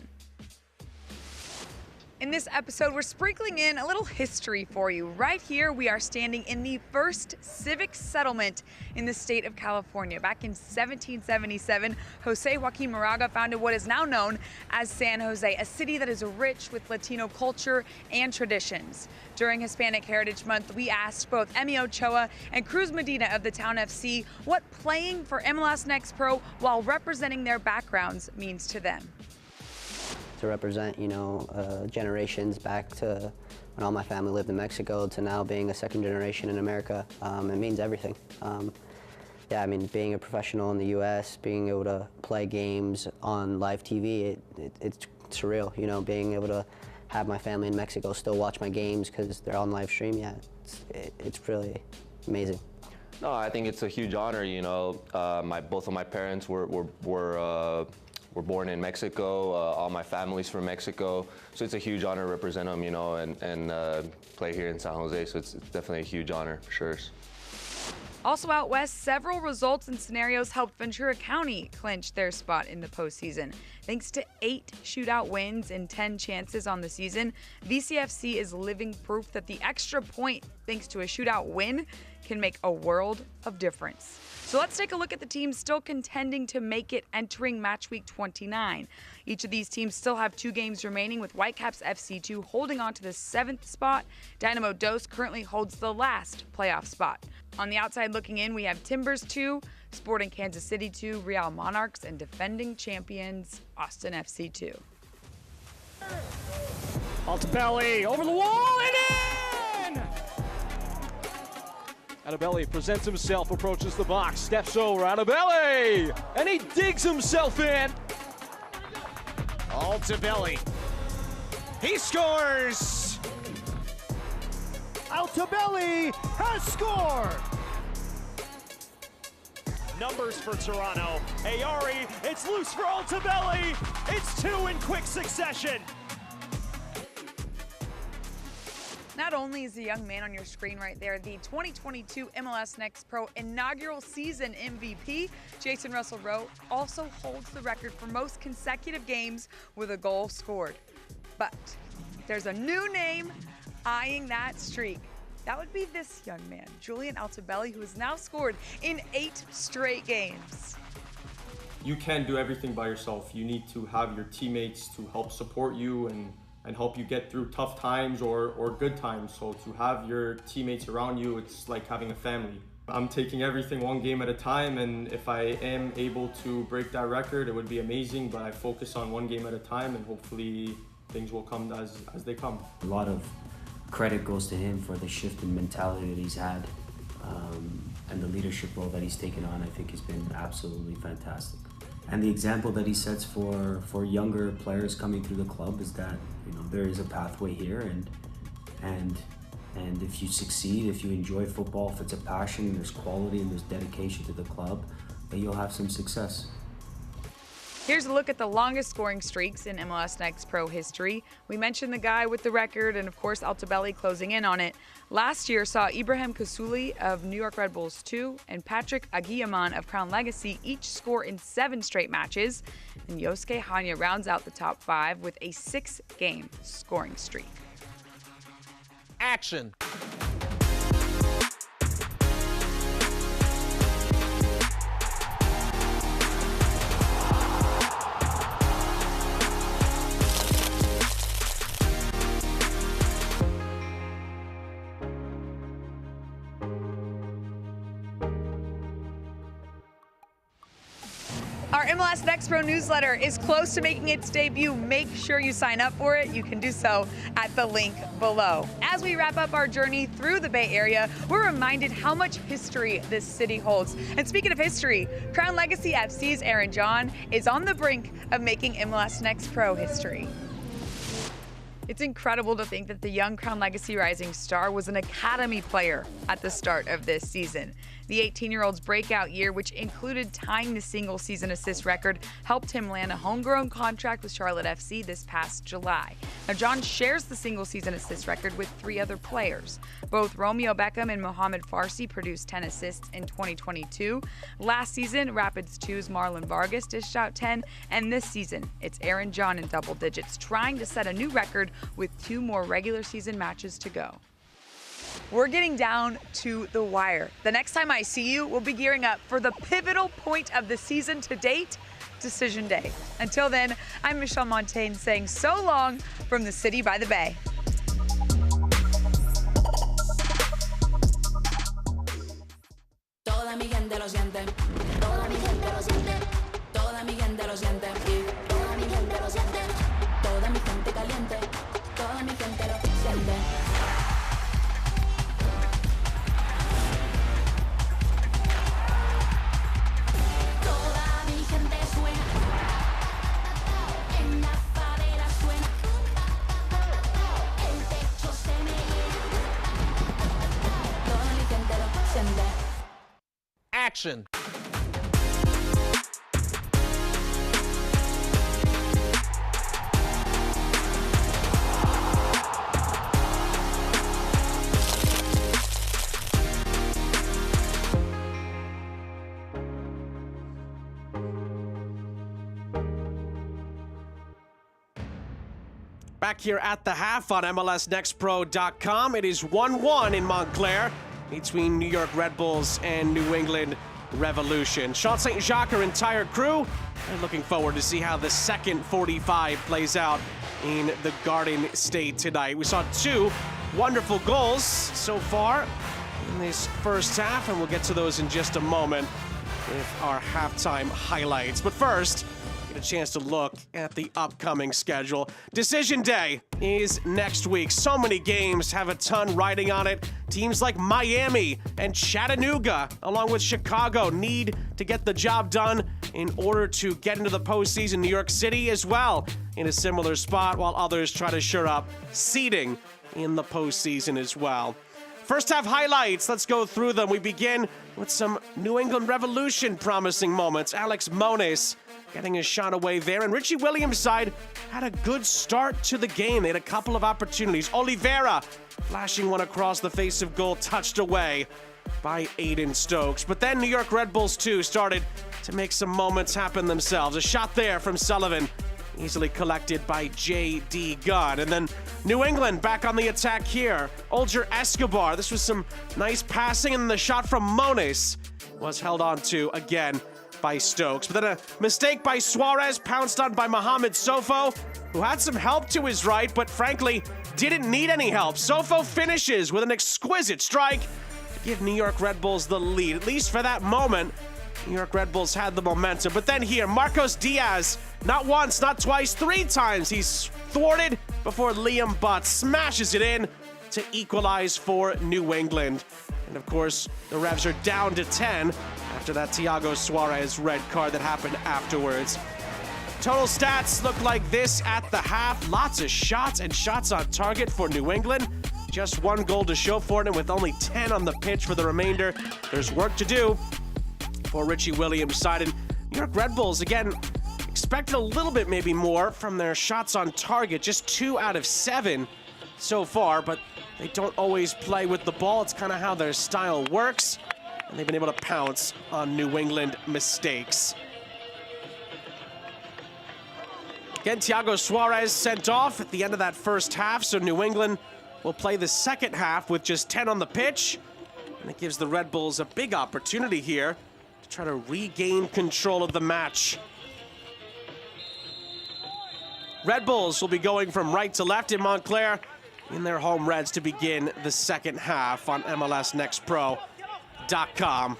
In this episode, we're sprinkling in a little history for you. Right here, we are standing in the first civic settlement in the state of California. Back in 1777, Jose Joaquin Moraga founded what is now known as San Jose, a city that is rich with Latino culture and traditions. During Hispanic Heritage Month, we asked both Emi Ochoa and Cruz Medina of the Town FC what playing for MLS NEXT Pro while representing their backgrounds means to them. To represent, generations back to when all my family lived in Mexico to now being a 2nd generation in America, it means everything. Being a professional in the U.S., being able to play games on live TV, it's surreal, being able to have my family in Mexico still watch my games because they're on live stream, it's really amazing. No, I think it's a huge honor, both of my parents were born in Mexico, all my family's from Mexico, so it's a huge honor to represent them, and play here in San Jose, so it's definitely a huge honor, for sure. Also out west, several results and scenarios helped Ventura County clinch their spot in the postseason. Thanks to 8 shootout wins and 10 chances on the season, VCFC is living proof that the extra point, thanks to a shootout win, can make a world of difference. So let's take a look at the teams still contending to make it entering match week 29. Each of these teams still have 2 games remaining, with Whitecaps FC2 holding on to the 7th spot. Dynamo Dos currently holds the last playoff spot. On the outside looking in, we have Timbers 2, Sporting Kansas City 2, Real Monarchs, and defending champions Austin FC 2. Altobelli over the wall and in! Altobelli presents himself, approaches the box, steps over, Altobelli! And he digs himself in! Altobelli. He scores! Altobelli has scored! Numbers for Toronto. Ayari, it's loose for Altobelli. It's two in quick succession. Not only is the young man on your screen right there the 2022 MLS Next Pro inaugural season MVP, Jason Russell Rowe also holds the record for most consecutive games with a goal scored. But there's a new name eyeing that streak. That would be this young man, Julian Altobelli, who has now scored in 8 straight games. You can't do everything by yourself. You need to have your teammates to help support you and help you get through tough times or good times. So to have your teammates around you, it's like having a family. I'm taking everything one game at a time, and if I am able to break that record, it would be amazing, but I focus on one game at a time, and hopefully things will come as they come. A lot of credit goes to him for the shift in mentality that he's had, and the leadership role that he's taken on. I think has been absolutely fantastic. And the example that he sets for younger players coming through the club is that, you know, there is a pathway here, and if you succeed, if you enjoy football, if it's a passion, there's quality and there's dedication to the club, then you'll have some success. Here's a look at the longest scoring streaks in MLS Next Pro history. We mentioned the guy with the record and, of course, Altobelli closing in on it. Last year saw Ibrahim Kasuli of New York Red Bulls 2 and Patrick Aguiaman of Crown Legacy each score in 7 straight matches. And Yosuke Hanya rounds out the top 5 with a 6-game scoring streak. Action! Our MLS Next Pro newsletter is close to making its debut. Make sure you sign up for it. You can do so at the link below. As we wrap up our journey through the Bay Area, we're reminded how much history this city holds. And speaking of history, Crown Legacy FC's Aaron John is on the brink of making MLS Next Pro history. It's incredible to think that the young Crown Legacy rising star was an academy player at the start of this season. The 18-year-old's breakout year, which included tying the single-season assist record, helped him land a homegrown contract with Charlotte FC this past July. Now, John shares the single-season assist record with 3 other players. Both Romeo Beckham and Mohamed Farsi produced 10 assists in 2022. Last season, Rapids 2's Marlon Vargas dished out 10, and this season, it's Aaron John in double digits, trying to set a new record with 2 more regular season matches to go. We're getting down to the wire. The next time I see you, we'll be gearing up for the pivotal point of the season to date, Decision Day. Until then, I'm Michelle Montaigne saying so long from the city by the bay. Toda mi gente lo siente, toda mi gente lo siente, toda mi gente lo siente, toda mi gente lo siente, toda mi gente caliente, toda mi gente lo siente. Action! Back here at the half on MLSNextPro.com. It is 1-1 in Montclair between New York Red Bulls and New England Revolution. Sean St. Jacques, our entire crew, are looking forward to see how the second 45 plays out in the Garden State tonight. We saw 2 wonderful goals so far in this first half, and we'll get to those in just a moment with our halftime highlights. But first, get a chance to look at the upcoming schedule. Decision Day is next week. So many games have a ton riding on it. Teams like Miami and Chattanooga, along with Chicago, need to get the job done in order to get into the postseason. New York City as well in a similar spot, while others try to shore up seeding in the postseason as well. First half highlights, let's go through them. We begin with some New England Revolution promising moments. Alex Moniz getting a shot away there, and Richie Williams' side had a good start to the game. They had a couple of opportunities. Oliveira flashing one across the face of goal, touched away by Aiden Stokes. But then New York Red Bulls too started to make some moments happen themselves. A shot there from Sullivan, easily collected by J.D. Gunn. And then New England back on the attack here. Olger Escobar, this was some nice passing, and the shot from Moniz was held on to again by Stokes. But then a mistake by Suarez, pounced on by Mohamed Sofo, who had some help to his right, but frankly didn't need any help. Sofo finishes with an exquisite strike to give New York Red Bulls the lead. At least for that moment, New York Red Bulls had the momentum. But then here, Marcos Diaz, not once, not twice, 3 times he's thwarted before Liam Butt smashes it in to equalize for New England. And of course, the Revs are down to 10 after that Thiago Suarez red card that happened afterwards. Total stats look like this at the half. Lots of shots and shots on target for New England. Just 1 goal to show for it, and with only 10 on the pitch for the remainder, there's work to do for Richie Williams' side. And New York Red Bulls, again, expected a little bit maybe more from their shots on target. Just 2 out of 7 so far, but they don't always play with the ball. It's kind of how their style works, and they've been able to pounce on New England mistakes. Again, Thiago Suarez sent off at the end of that first half, so New England will play the second half with just 10 on the pitch, and it gives the Red Bulls a big opportunity here to try to regain control of the match. Red Bulls will be going from right to left in Montclair in their home Reds to begin the second half on MLS NEXT Pro.com.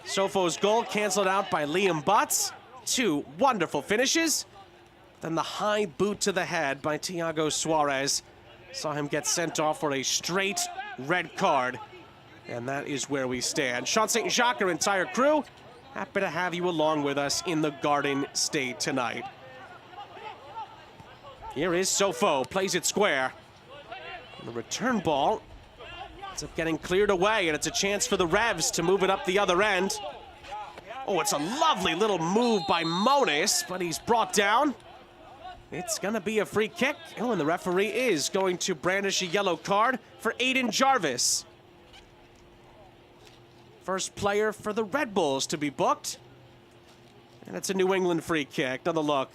Sofo's goal canceled out by Liam Butts. 2 wonderful finishes. Then the high boot to the head by Thiago Suarez saw him get sent off for a straight red card. And that is where we stand. Sean St. Jacques, our entire crew, happy to have you along with us in the Garden State tonight. Here is Sofo, plays it square. And the return ball ends up getting cleared away, and it's a chance for the Revs to move it up the other end. Oh, it's a lovely little move by Moniz, but he's brought down. It's gonna be a free kick. Oh, and the referee is going to brandish a yellow card for Aiden Jarvis. First player for the Red Bulls to be booked. And it's a New England free kick. Another look.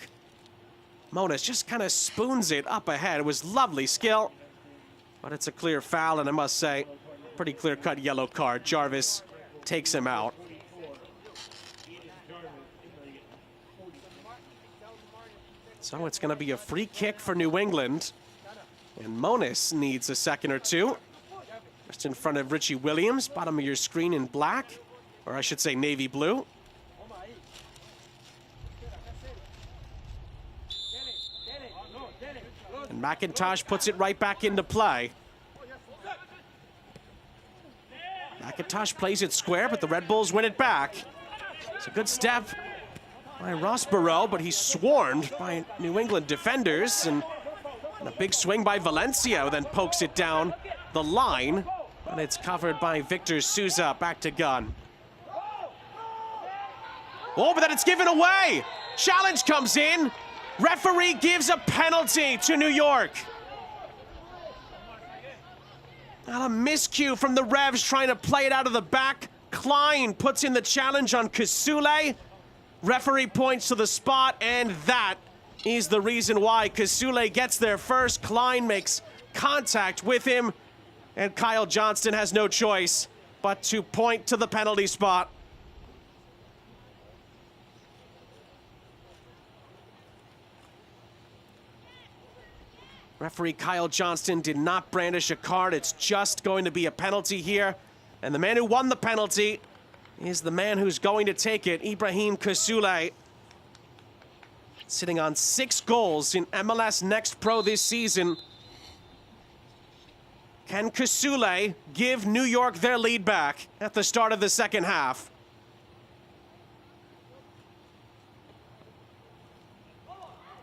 Moniz just kind of spoons it up ahead. It was lovely skill, but it's a clear foul, and I must say, pretty clear-cut yellow card. Jarvis takes him out. So it's going to be a free kick for New England, and Moniz needs a second or two. Just in front of Richie Williams, bottom of your screen in black, or I should say navy blue. And McIntosh puts it right back into play. McIntosh plays it square, but the Red Bulls win it back. It's a good step by Rossborough, but he's swarmed by New England defenders, and a big swing by Valencia, who then pokes it down the line, and it's covered by Victor Souza. Back to Gunn. Oh, but then it's given away. Challenge comes in. Referee gives a penalty to New York. Not a miscue from the Revs trying to play it out of the back. Klein puts in the challenge on Kasule. Referee points to the spot, and that is the reason why. Kasule gets there first. Klein makes contact with him, and Kyle Johnston has no choice but to point to the penalty spot. Referee Kyle Johnston did not brandish a card. It's just going to be a penalty here. And the man who won the penalty is the man who's going to take it, Ibrahim Kasule. sitting on 6 goals in MLS Next Pro this season. Can Kasule give New York their lead back at the start of the second half?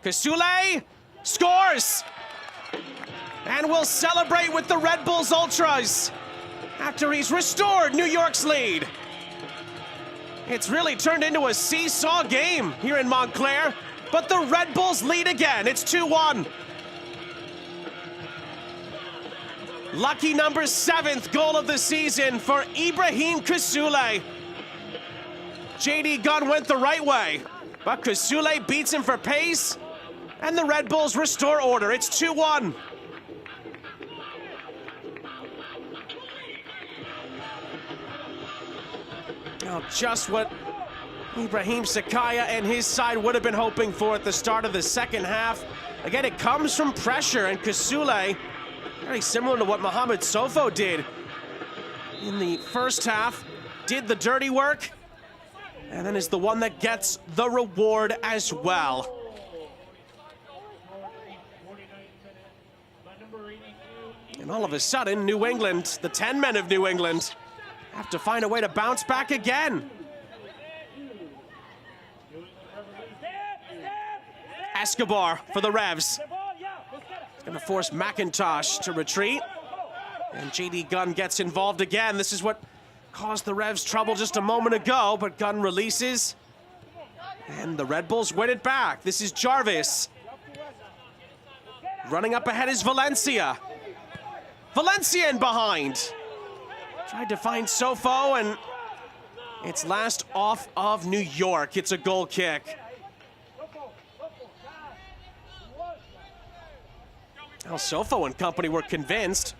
Kasule scores! And will celebrate with the Red Bulls Ultras after he's restored New York's lead. It's really turned into a seesaw game here in Montclair, but the Red Bulls lead again. It's 2-1. Lucky number 7th goal of the season for Ibrahim Kasule. JD Gunn went the right way, but Kasule beats him for pace, and the Red Bulls restore order. It's 2-1. Now, just what Ibrahim Sakaya and his side would have been hoping for at the start of the second half. Again, it comes from pressure, and Kasule, very similar to what Mohamed Sofo did in the first half, did the dirty work, and then is the one that gets the reward as well. And all of a sudden, New England, the 10 men of New England, have to find a way to bounce back again. Escobar for the Revs. It's going to force McIntosh to retreat. And JD Gunn gets involved again. This is what caused the Revs trouble just a moment ago, but Gunn releases. And the Red Bulls win it back. This is Jarvis. Running up ahead is Valencia. Valencia in behind. Tried to find Sofo, and it's last off of New York. It's a goal kick. Now, Sofo and company were convinced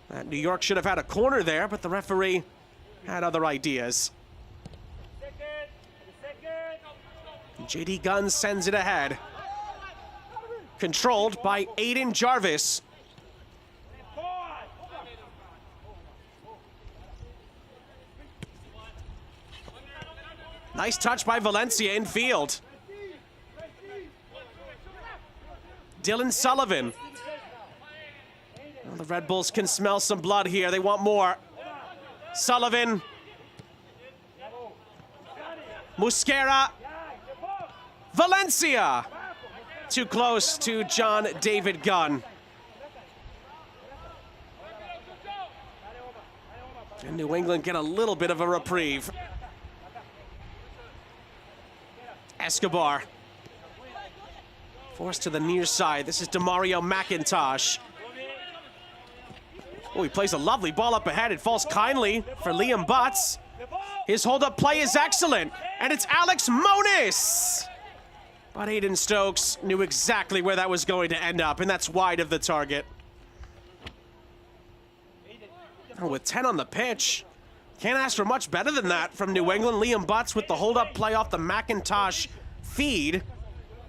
that New York should have had a corner there, but the referee had other ideas. JD Gunn sends it ahead. Controlled by Aiden Jarvis. Nice touch by Valencia in field. Dylan Sullivan. Well, the Red Bulls can smell some blood here. They want more. Sullivan. Mosquera. Valencia. Too close to John David Gunn. And New England get a little bit of a reprieve. Escobar. Forced to the near side. This is Demario McIntosh. Oh, he plays a lovely ball up ahead. It falls kindly for Liam Butts. His hold-up play is excellent. And it's Alex Moniz. But Aiden Stokes knew exactly where that was going to end up, and that's wide of the target. Oh, with 10 on the pitch, can't ask for much better than that from New England. Liam Butts with the hold-up play off the McIntosh feed.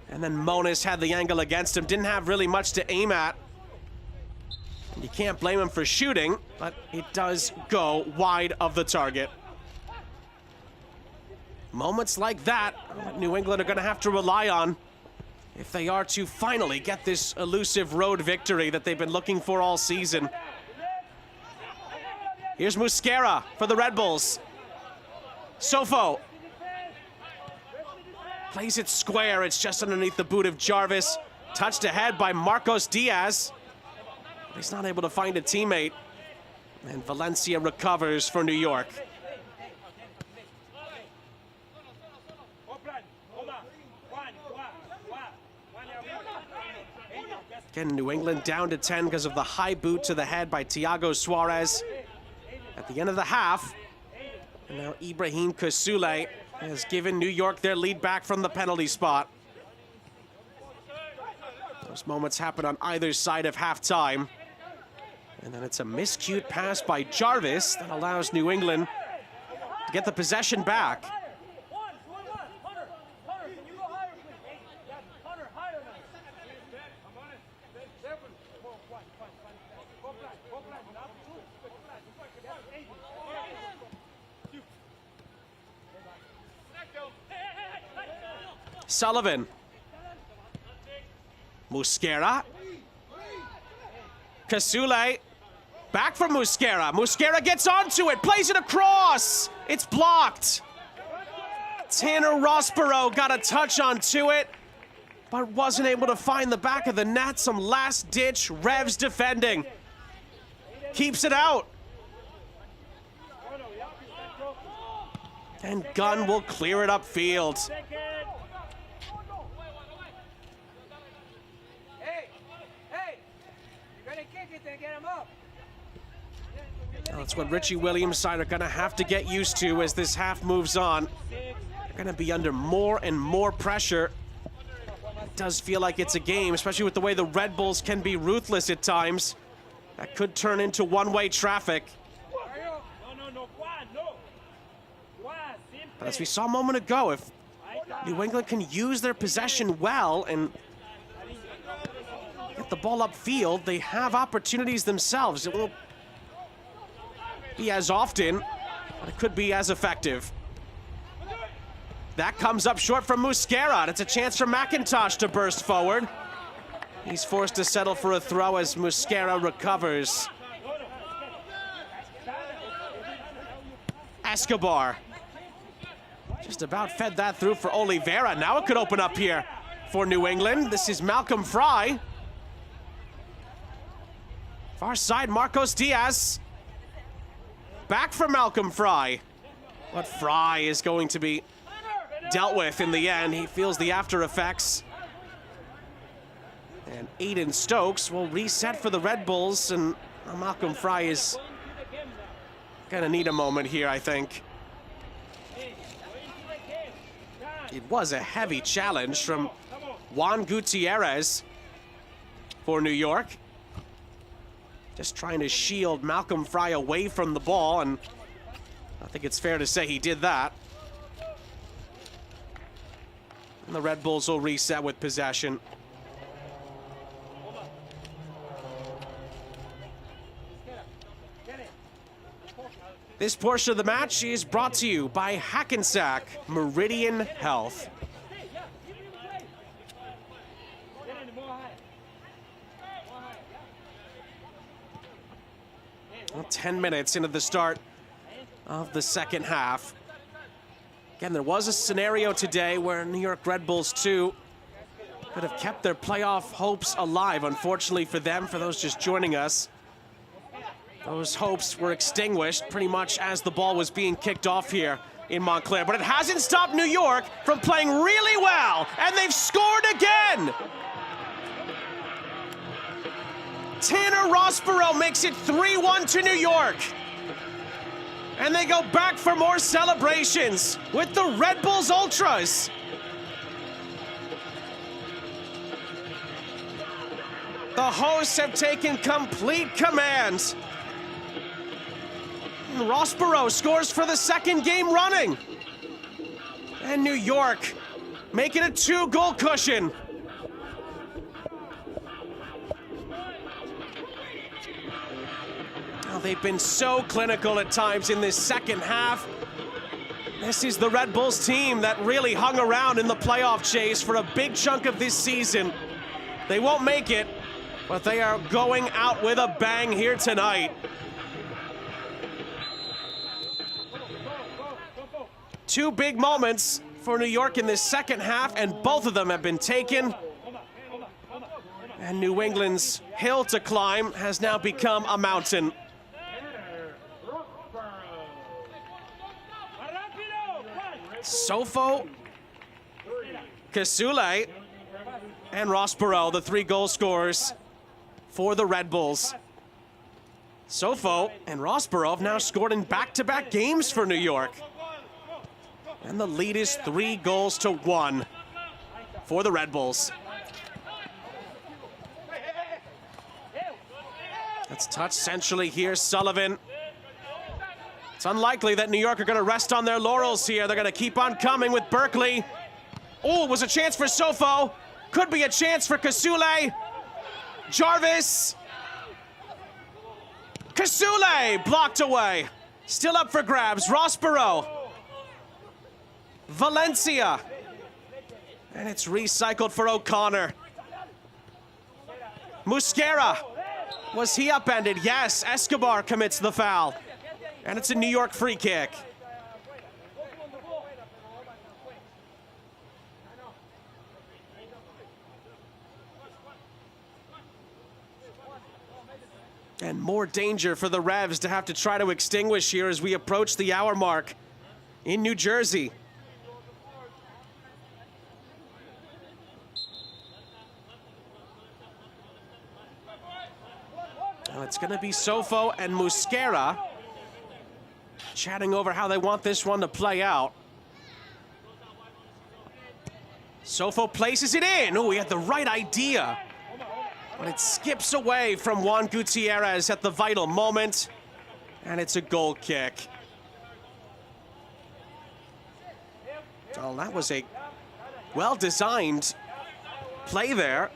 And then Moniz had the angle against him. Didn't have really much to aim at. And you can't blame him for shooting, but it does go wide of the target. Moments like that, New England are going to have to rely on if they are to finally get this elusive road victory that they've been looking for all season. Here's Mosquera for the Red Bulls. Sofo. Plays it square. It's just underneath the boot of Jarvis. Touched ahead by Marcos Diaz. He's not able to find a teammate. And Valencia recovers for New York. Again, New England down to 10 because of the high boot to the head by Thiago Suarez at the end of the half. And now Ibrahim Kasule has given New York their lead back from the penalty spot. Those moments happen on either side of halftime. And then it's a miscued pass by Jarvis that allows New England to get the possession back. Sullivan Mosquera. Kasule. Back from Mosquera. Mosquera gets onto it, plays it across. It's blocked. Tanner Rossborough got a touch onto it, but wasn't able to find the back of the net. Some last-ditch Revs defending. Keeps it out. And Gunn will clear it upfield. That's what Richie Williams' side are going to have to get used to as this half moves on. They're going to be under more and more pressure. It does feel like it's a game, especially with the way the Red Bulls can be ruthless at times. That could turn into one-way traffic. But as we saw a moment ago, if New England can use their possession well and get the ball upfield, they have opportunities themselves. It will be as often, but it could be as effective. That comes up short from Mosquera, and it's a chance for McIntosh to burst forward. He's forced to settle for a throw as Mosquera recovers. Escobar just about fed that through for Oliveira. Now it could open up here for New England. This is Malcolm Fry. Far side, Marcos Diaz. Back for Malcolm Fry. But Fry is going to be dealt with in the end. He feels the after effects. And Aiden Stokes will reset for the Red Bulls, and Malcolm Fry is gonna need a moment here, I think. It was a heavy challenge from Juan Gutierrez for New York. Just trying to shield Malcolm Fry away from the ball, and I think it's fair to say he did that. And the Red Bulls will reset with possession. This portion of the match is brought to you by Hackensack Meridian Health. Well, 10 minutes into the start of the second half. Again, there was a scenario today where New York Red Bulls 2 could have kept their playoff hopes alive. Unfortunately for them, for those just joining us, those hopes were extinguished pretty much as the ball was being kicked off here in Montclair. But it hasn't stopped New York from playing really well, and they've scored again! Tanner Rossborough makes it 3-1 to New York. And they go back for more celebrations with the Red Bulls Ultras. The hosts have taken complete command. And Rossborough scores for the second game running. And New York make it a 2-goal cushion. They've been so clinical at times in this second half. This is the Red Bulls team that really hung around in the playoff chase for a big chunk of this season. They won't make it, but they are going out with a bang here tonight. Two big moments for New York in this second half, and both of them have been taken. And New England's hill to climb has now become a mountain. Sofo, Kasule, and Rossborough, the 3 goal scorers for the Red Bulls. Sofo and Rossborough have now scored in back-to-back games for New York. And the lead is 3-1 for the Red Bulls. Let's touch centrally here, Sullivan. It's unlikely that New York are going to rest on their laurels here. They're going to keep on coming with Berkeley. Oh, it was a chance for Sofo. Could be a chance for Kasule. Jarvis. Kasule blocked away. Still up for grabs. Rossborough. Valencia. And it's recycled for O'Connor. Mosquera. Was he upended? Yes, Escobar commits the foul. And it's a New York free kick. And more danger for the Revs to have to try to extinguish here as we approach the hour mark in New Jersey. Now it's going to be Sofo and Mosquera chatting over how they want this one to play out. Sofo places it in. Oh, he had the right idea. But it skips away from Juan Gutierrez at the vital moment. And it's a goal kick. Oh, that was a well-designed play there.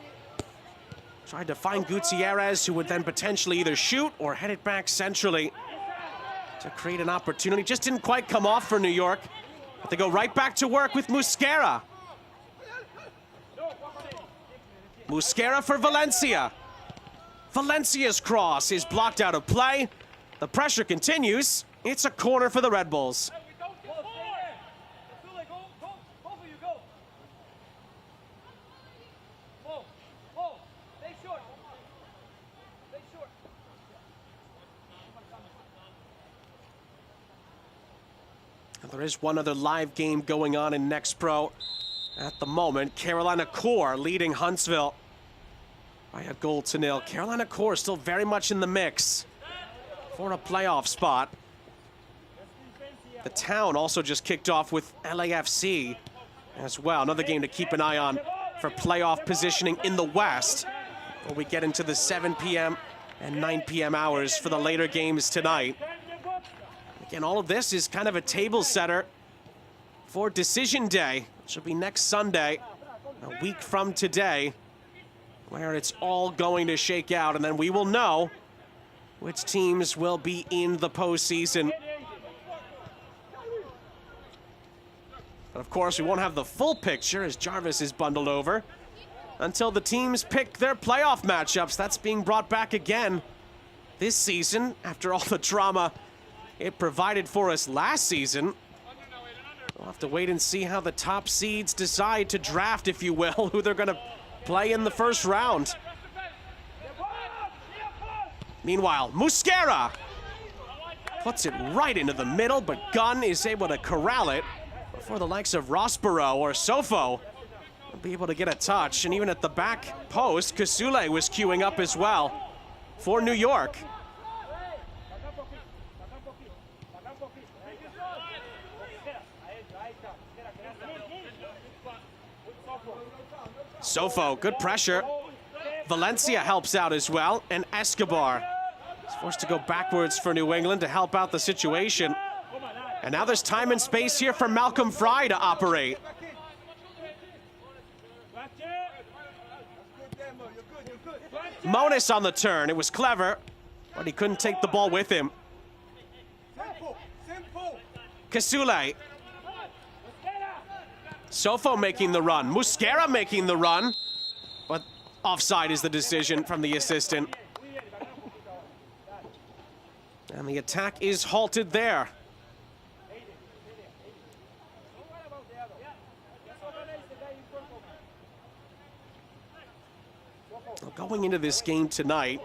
Tried to find Gutierrez, who would then potentially either shoot or head it back centrally to create an opportunity. Just didn't quite come off for New York. But they go right back to work with Mosquera. Mosquera for Valencia. Valencia's cross is blocked out of play. The pressure continues. It's a corner for the Red Bulls. There is one other live game going on in Next Pro at the moment. Carolina Core leading Huntsville by a 0-0. Carolina Core still very much in the mix for a playoff spot. The Town also just kicked off with LAFC as well. Another game to keep an eye on for playoff positioning in the West when we get into the 7 p.m. and 9 p.m. hours for the later games tonight. Again, all of this is kind of a table setter for Decision Day, which will be next Sunday, a week from today, where it's all going to shake out, and then we will know which teams will be in the postseason. But of course, we won't have the full picture as Jarvis is bundled over until the teams pick their playoff matchups. That's being brought back again this season after all the drama it provided for us last season. We'll have to wait and see how the top seeds decide to draft, if you will, who they're going to play in the first round. Meanwhile, Mosquera puts it right into the middle, but Gunn is able to corral it before the likes of Rossborough or Sofo will be able to get a touch. And even at the back post, Kasule was queuing up as well for New York. Sofo, good pressure. Valencia helps out as well, and Escobar is forced to go backwards for New England to help out the situation. And now there's time and space here for Malcolm Fry to operate. Monis on the turn. It was clever, but he couldn't take the ball with him. Kasule. Sofo making the run. Mosquera making the run. But offside is the decision from the assistant. And the attack is halted there. Going into this game tonight,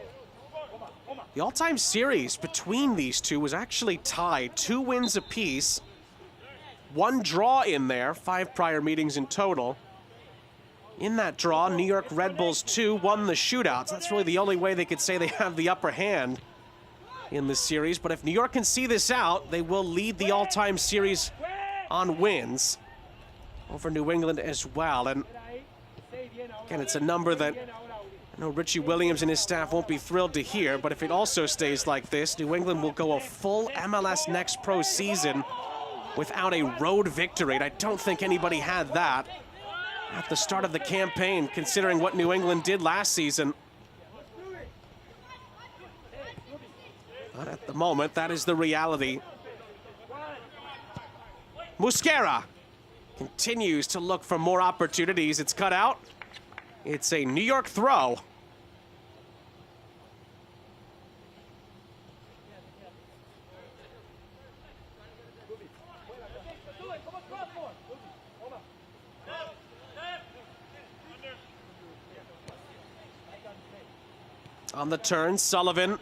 the all-time series between these two was actually tied. 2 wins apiece. 1 draw in there, 5 prior meetings in total. In that draw, New York Red Bulls 2 won the shootouts. That's really the only way they could say they have the upper hand in this series. But if New York can see this out, they will lead the all-time series on wins over New England as well. And again, it's a number that I know Richie Williams and his staff won't be thrilled to hear, but if it also stays like this, New England will go a full MLS Next Pro season without a road victory. And I don't think anybody had that at the start of the campaign, considering what New England did last season. But at the moment, that is the reality. Mosquera continues to look for more opportunities. It's cut out. It's a New York throw. On the turn, Sullivan.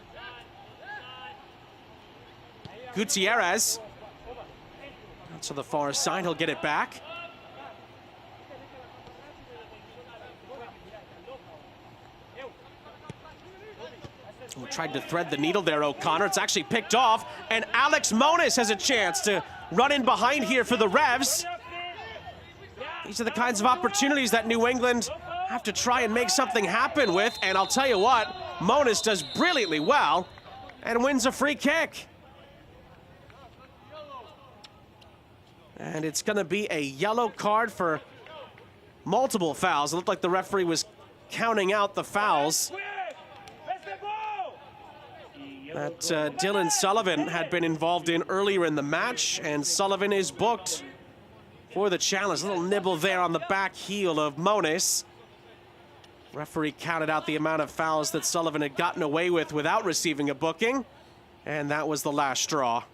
Gutierrez. Out to the far side, he'll get it back. Oh, tried to thread the needle there, O'Connor. It's actually picked off, and Alex Moniz has a chance to run in behind here for the Revs. These are the kinds of opportunities that New England have to try and make something happen with, and I'll tell you what, Moniz does brilliantly well and wins a free kick. And it's going to be a yellow card for multiple fouls. It looked like the referee was counting out the fouls that Dylan Sullivan had been involved in earlier in the match, and Sullivan is booked for the challenge. A little nibble there on the back heel of Moniz. Referee counted out the amount of fouls that Sullivan had gotten away with without receiving a booking, and that was the last straw.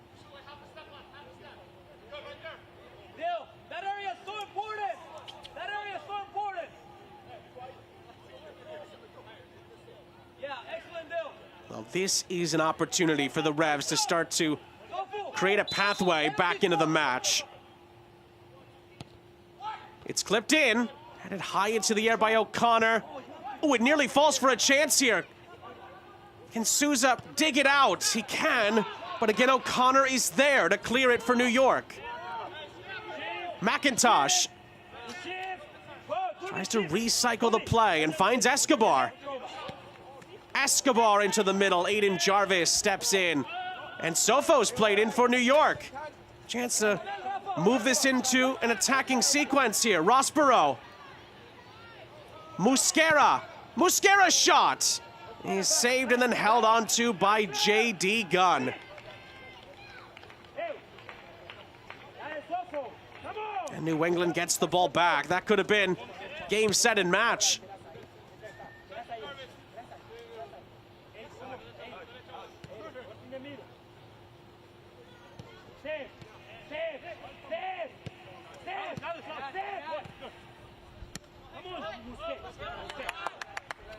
That area is so important. That area is so important. Yeah, excellent deal. Well, this is an opportunity for the Revs to start to create a pathway back into the match. It's clipped in, headed high into the air by O'Connor. Oh, it nearly falls for a chance here. Can Souza dig it out? He can, but again, O'Connor is there to clear it for New York. McIntosh tries to recycle the play and finds Escobar. Escobar into the middle. Aiden Jarvis steps in. And Sofo's played in for New York. Chance to move this into an attacking sequence here. Rossborough. Musquera. Musquera's shot. He's saved and then held on to by J.D. Gunn. And New England gets the ball back. That could have been game, set, and match.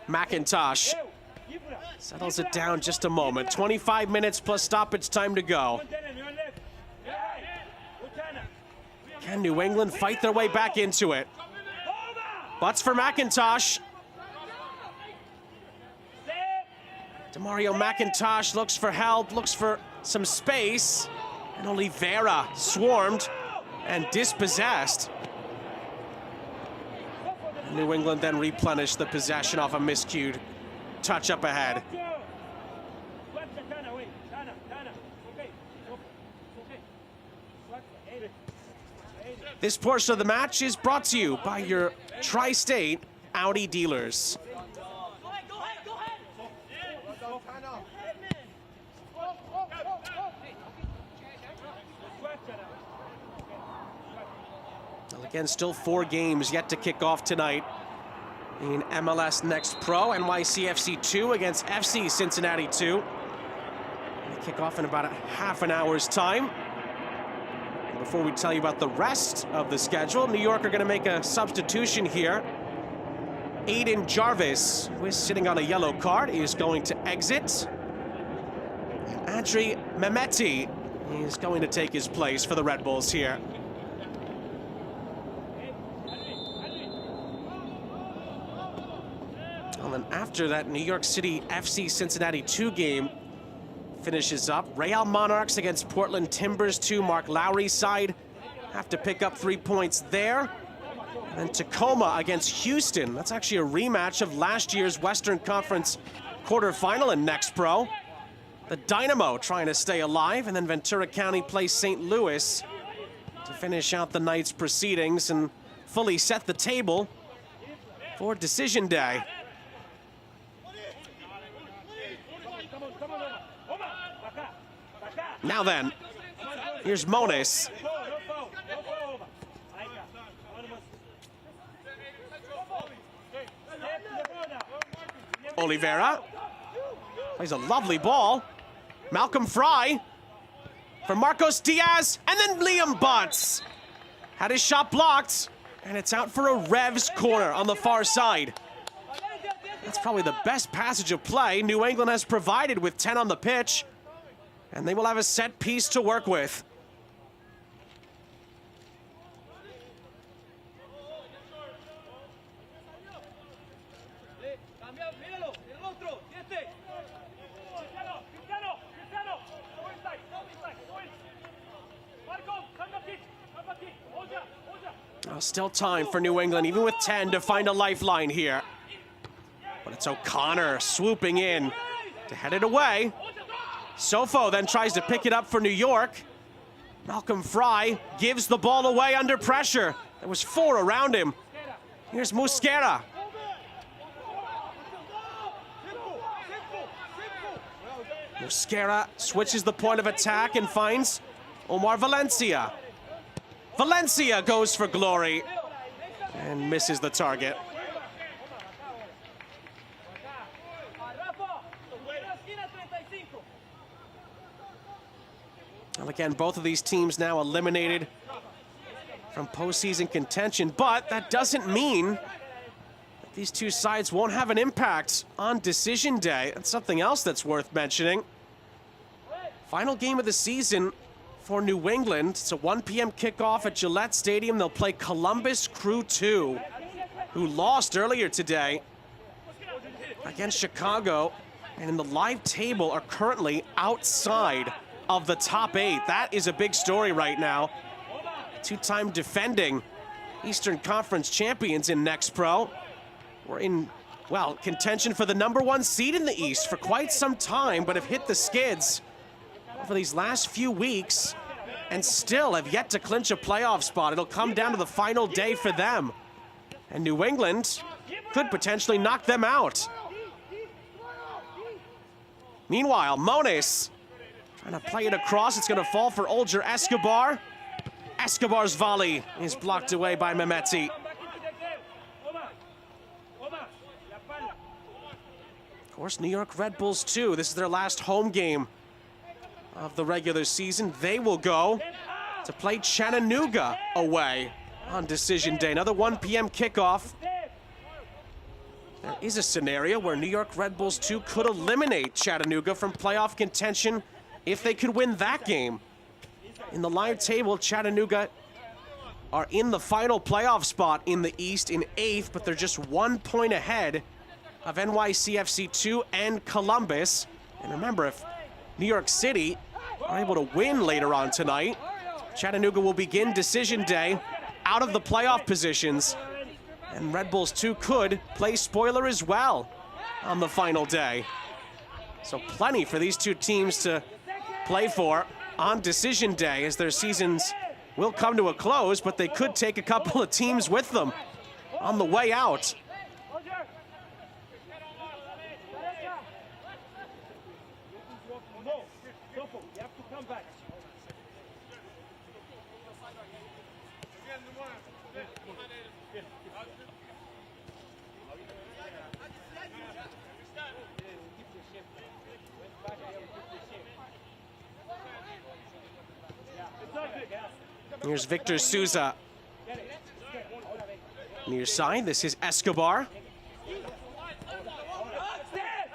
McIntosh settles it down just a moment. 25 minutes plus stoppage time to go. Can New England fight their way back into it? Butts for McIntosh. Demario McIntosh looks for help, looks for some space. And Oliveira swarmed and dispossessed. New England then replenished the possession off a miscued touch up ahead. This portion of the match is brought to you by your Tri-State Audi dealers. Well, again, still 4 games yet to kick off tonight in MLS Next Pro. NYCFC 2 against FC Cincinnati 2. They kick off in about a half an hour's time. Before we tell you about the rest of the schedule, New York are going to make a substitution here. Aiden Jarvis, who is sitting on a yellow card, is going to exit. And Andriy Mehmeti is going to take his place for the Red Bulls here. And then after that New York City FC Cincinnati 2 game finishes up, Real Monarchs against Portland Timbers 2. Mark Lowry's side have to pick up 3 points there. And then Tacoma against Houston. That's actually a rematch of last year's Western Conference quarterfinal in Next Pro. The Dynamo trying to stay alive, and then Ventura County plays St. Louis to finish out the night's proceedings and fully set the table for Decision Day. Now then, here's Moniz. Oliveira plays a lovely ball. Malcolm Fry for Marcos Diaz, and then Liam Butts had his shot blocked, and it's out for a Revs corner on the far side. That's probably the best passage of play New England has provided with 10 on the pitch. And they will have a set piece to work with. Still time for New England, even with 10, to find a lifeline here. But it's O'Connor swooping in to head it away. Sofo then tries to pick it up for New York. Malcolm Fry gives the ball away under pressure. There was 4 around him. Here's Mosquera. Mosquera switches the point of attack and finds Omar Valencia. Valencia goes for glory and misses the target. Well, again, both of these teams now eliminated from postseason contention, but that doesn't mean that these two sides won't have an impact on decision day. That's something else that's worth mentioning. Final game of the season for New England. It's a 1 p.m. kickoff at Gillette Stadium. They'll play Columbus Crew 2, who lost earlier today against Chicago, and in the live table are currently outside of the top 8. That is a big story right now. Two-time defending Eastern Conference champions in Next Pro were in, well, contention for the #1 seed in the East for quite some time, but have hit the skids over these last few weeks and still have yet to clinch a playoff spot. It'll come down to the final day for them. And New England could potentially knock them out. Meanwhile, Moniz trying to play it across. It's going to fall for Olger Escobar. Escobar's volley is blocked away by Mehmeti. Of course, New York Red Bulls too. This is their last home game of the regular season. They will go to play Chattanooga away on decision day. Another 1 p.m. kickoff. There is a scenario where New York Red Bulls 2 could eliminate Chattanooga from playoff contention if they could win that game. In the live table, Chattanooga are in the final playoff spot in the East in 8th, but they're just 1 point ahead of NYCFC 2 and Columbus. And remember, if New York City are able to win later on tonight, Chattanooga will begin decision day out of the playoff positions, and Red Bulls 2 could play spoiler as well on the final day. So plenty for these two teams to play for on decision day, as their seasons will come to a close, but they could take a couple of teams with them on the way out. Here's Victor Souza. Near side, this is Escobar.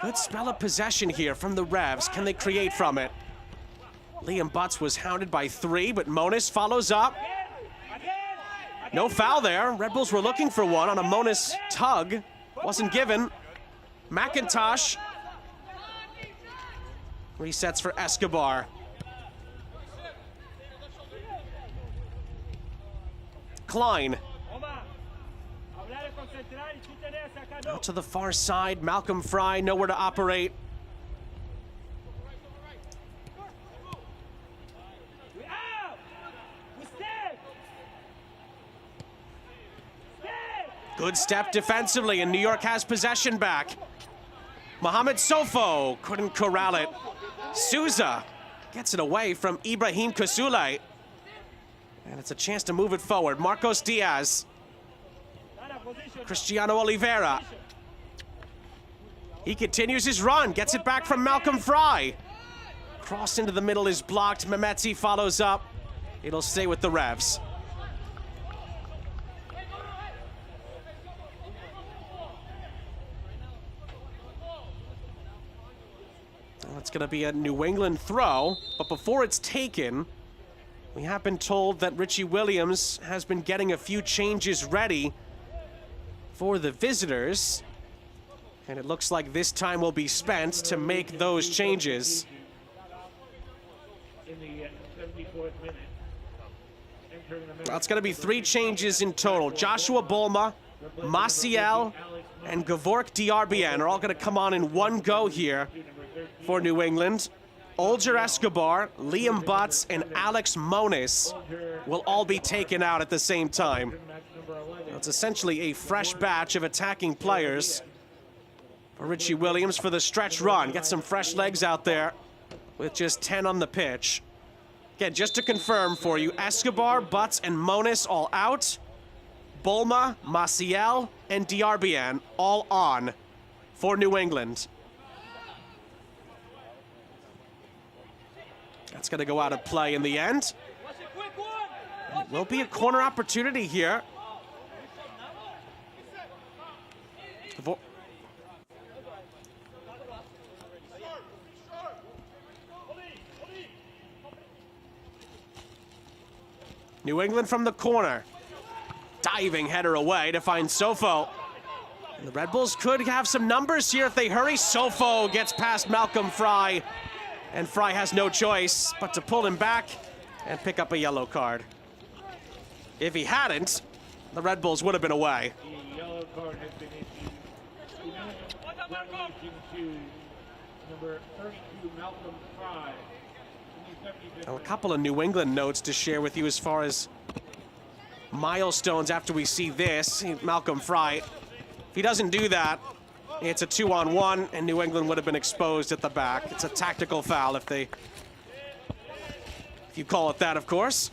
Good spell of possession here from the Revs. Can they create from it? Liam Butts was hounded by 3, but Moniz follows up. No foul there. Red Bulls were looking for one on a Moniz tug. Wasn't given. McIntosh resets for Escobar. Klein. Out to the far side, Malcolm Fry, nowhere to operate. Good step defensively, and New York has possession back. Mohamed Sofo couldn't corral it. Souza gets it away from Ibrahim Kasule. And it's a chance to move it forward. Marcos Diaz. Cristiano Oliveira. He continues his run, gets it back from Malcolm Fry. Cross into the middle is blocked. Mehmeti follows up. It'll stay with the Revs. It's going to be a New England throw, but before it's taken, we have been told that Richie Williams has been getting a few changes ready for the visitors. And it looks like this time will be spent to make those changes. In the 74th minute. Well, it's going to be 3 changes in total. Joshua Bolma, Maciel, and Gavork Diarbian are all going to come on in one go here for New England. Olger Escobar, Liam Butts, and Alex Moniz will all be taken out at the same time. It's essentially a fresh batch of attacking players for Richie Williams for the stretch run. Get some fresh legs out there with just 10 on the pitch. Again, just to confirm for you, Escobar, Butts, and Moniz all out. Bolma, Maciel, and Diarbian all on for New England. That's going to go out of play in the end. It will be a corner opportunity here. New England from the corner. Diving header away to find Sofo. And the Red Bulls could have some numbers here if they hurry. Sofo gets past Malcolm Fry. And Fry has no choice but to pull him back and pick up a yellow card. If he hadn't, the Red Bulls would have been away. The yellow card has been issued. Number 32, Malcolm Fry. A couple of New England notes to share with you as far as milestones after we see this. Malcolm Fry, if he doesn't do that, it's a 2-on-1, and New England would have been exposed at the back. It's a tactical foul if you call it that, of course.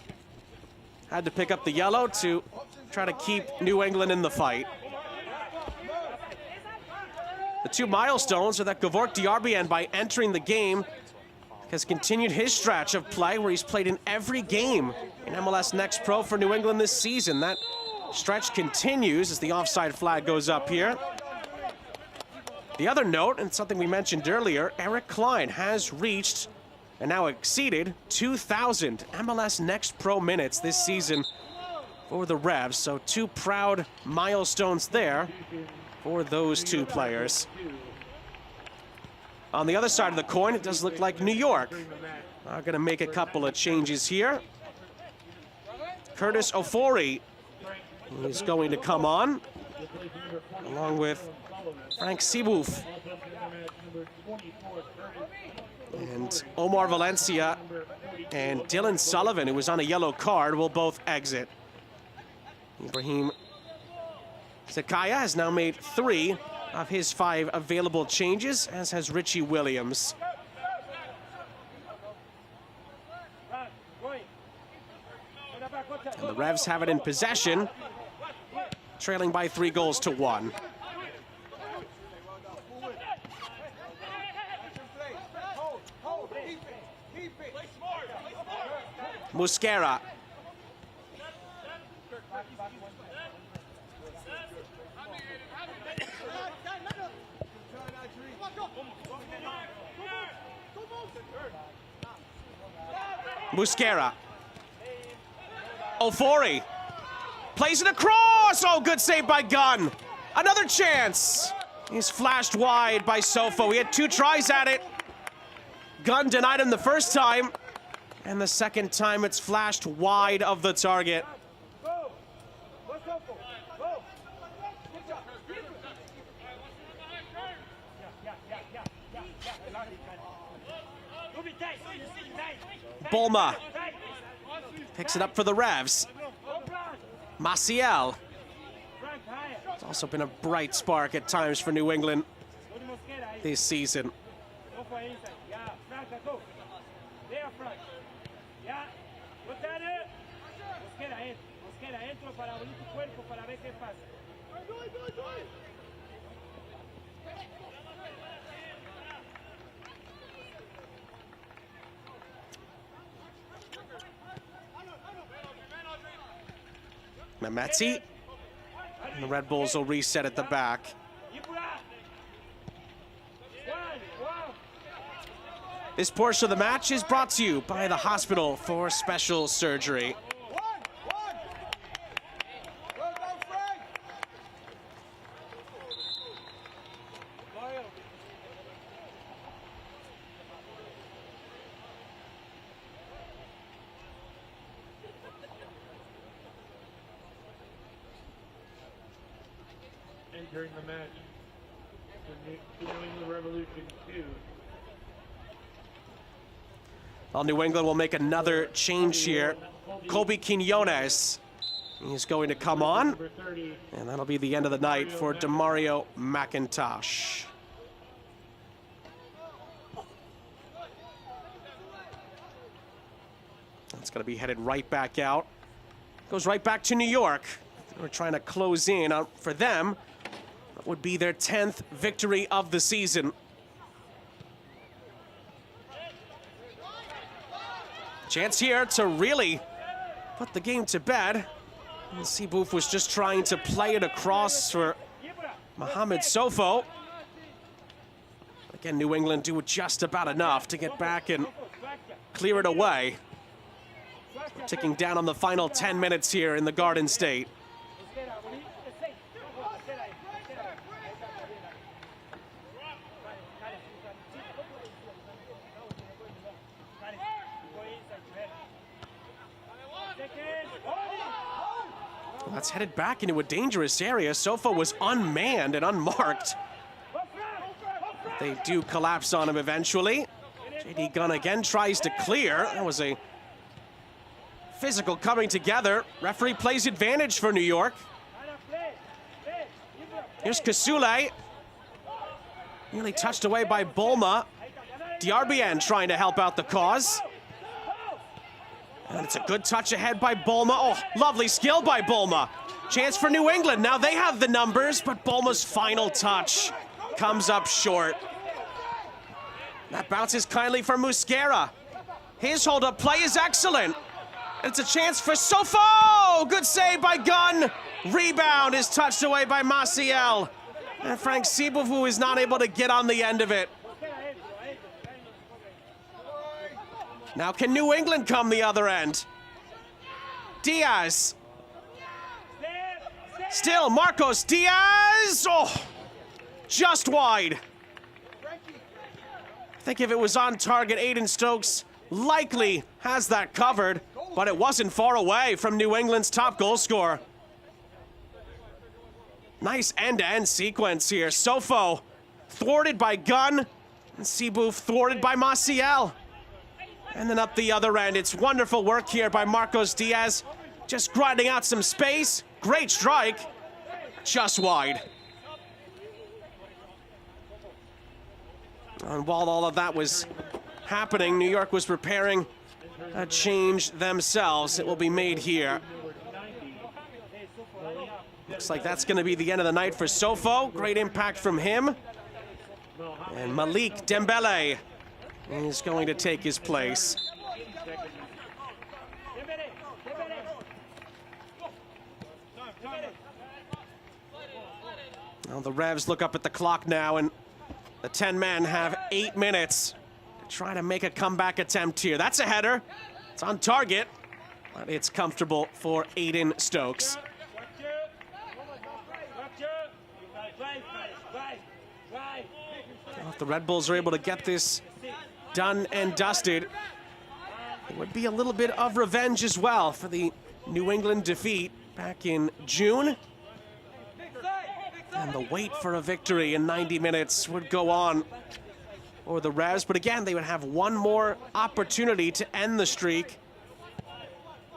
Had to pick up the yellow to try to keep New England in the fight. The 2 milestones are that Gavork Diarbian, by entering the game, has continued his stretch of play where he's played in every game in MLS Next Pro for New England this season. That stretch continues as the offside flag goes up here. The other note, and something we mentioned earlier, Eric Klein has reached and now exceeded 2,000 MLS Next Pro minutes this season for the Revs. So 2 proud milestones there for those 2 players. On the other side of the coin, it does look like New York are going to make a couple of changes here. Curtis Ofori is going to come on, along with Frank Sibouf. And Omar Valencia and Dylan Sullivan, who was on a yellow card, will both exit. Ibrahim Zakaya has now made 3 of his 5 available changes, as has Richie Williams. And the Revs have it in possession, trailing by 3 goals to 1. Musquera. Musquera. Ofori. Plays it across. Oh, good save by Gunn. Another chance. He's flashed wide by Sofo. He had 2 tries at it. Gunn denied him the first time. And the second time it's flashed wide of the target. Bolma picks it up for the Revs. Maciel. It's also been a bright spark at times for New England this season. Mehmeti. And the Red Bulls will reset at the back. This portion of the match is brought to you by the Hospital for Special Surgery. Entering the match, the New England Revolution 2. Well, New England will make another change here. Kobe Quinones is going to come on, and that'll be the end of the night for Demario McIntosh. That's going to be headed right back out. Goes right back to New York. We're trying to close in on, for them. That would be their 10th victory of the season. Chance here to really put the game to bed. And Seebouf was just trying to play it across for Mohamed Sofo. Again, New England do just about enough to get back and clear it away. We're ticking down on the final 10 minutes here in the Garden State. That's headed back into a dangerous area. Sofo was unmanned and unmarked. They do collapse on him eventually. JD Gunn again tries to clear. That was a physical coming together. Referee plays advantage for New York. Here's Kasule. Nearly touched away by Bolma. Diarbian trying to help out the cause. And it's a good touch ahead by Bolma. Oh, lovely skill by Bolma. Chance for New England. Now they have the numbers, but Bolma's final touch comes up short. That bounces kindly for Musquera. His hold-up play is excellent. It's a chance for Sofo. Good save by Gunn. Rebound is touched away by Maciel. And Frank Seebouf is not able to get on the end of it. Now can New England come the other end? Diaz. Still Marcos Diaz. Oh, just wide. I think if it was on target, Aiden Stokes likely has that covered, but it wasn't far away from New England's top goal scorer. Nice end-to-end sequence here. Sofo thwarted by Gunn, and Seebouf thwarted by Maciel. And then up the other end, it's wonderful work here by Marcos Diaz. Just grinding out some space. Great strike. Just wide. And while all of that was happening, New York was preparing a change themselves. It will be made here. Looks like that's going to be the end of the night for Sofo. Great impact from him. And Malik Dembele is going to take his place. Well, the Revs look up at the clock now, and the 10 men have 8 minutes to try to make a comeback attempt here. That's a header. It's on target, but it's comfortable for Aiden Stokes. Well, if the Red Bulls are able to get this done and dusted, it would be a little bit of revenge as well for the New England defeat back in June. And the wait for a victory in 90 minutes would go on for the Revs. But again, they would have one more opportunity to end the streak.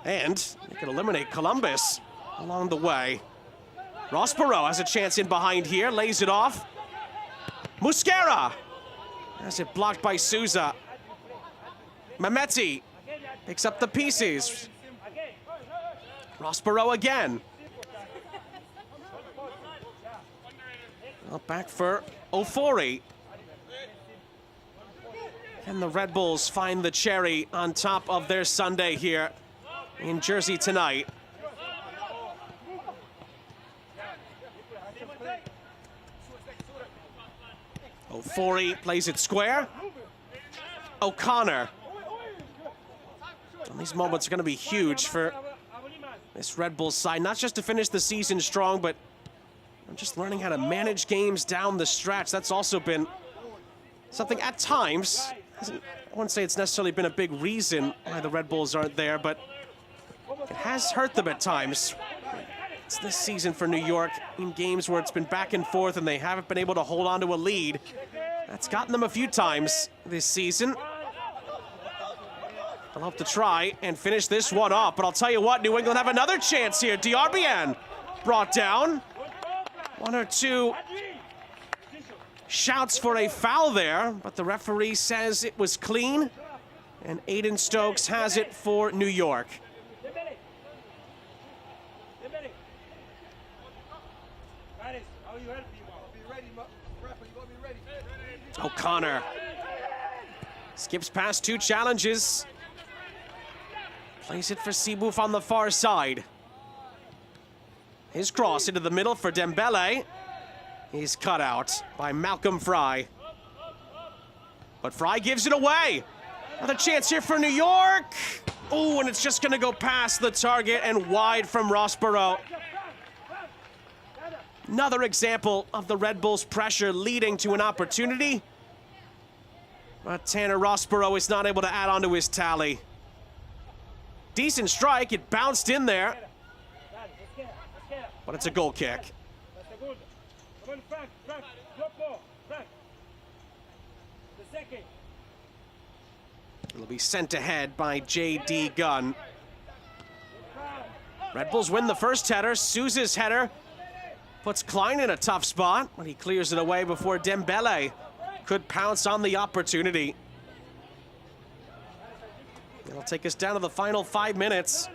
And they could eliminate Columbus along the way. Ross Perot has a chance in behind here, lays it off. Musquera has it blocked by Souza. Mehmeti picks up the pieces. Ross Perot again. Well, back for Ofori. Can the Red Bulls find the cherry on top of their Sunday here in Jersey tonight? Ofori plays it square. O'Connor. And these moments are going to be huge for this Red Bull side, not just to finish the season strong, but just learning how to manage games down the stretch. That's also been something at times. I wouldn't say it's necessarily been a big reason why the Red Bulls aren't there, but it has hurt them at times. It's this season for New York in games where it's been back and forth and they haven't been able to hold on to a lead. That's gotten them a few times this season. They'll hope to try and finish this one off, but I'll tell you what, New England have another chance here. DRBN brought down. One or two shouts for a foul there, but the referee says it was clean, and Aiden Stokes has it for New York. O'Connor skips past two challenges. Plays it for Seaboof on the far side. His cross into the middle for Dembele. He's cut out by Malcolm Fry. But Fry gives it away. Another chance here for New York. Oh, and it's just going to go past the target and wide from Rossborough. Another example of the Red Bulls' pressure leading to an opportunity. But Tanner Rossborough is not able to add on to his tally. Decent strike, it bounced in there. But it's a goal kick. It'll be sent ahead by J.D. Gunn. Red Bulls win the first header. Souza's header puts Klein in a tough spot, but he clears it away before Dembele could pounce on the opportunity. It'll take us down to the final 5 minutes.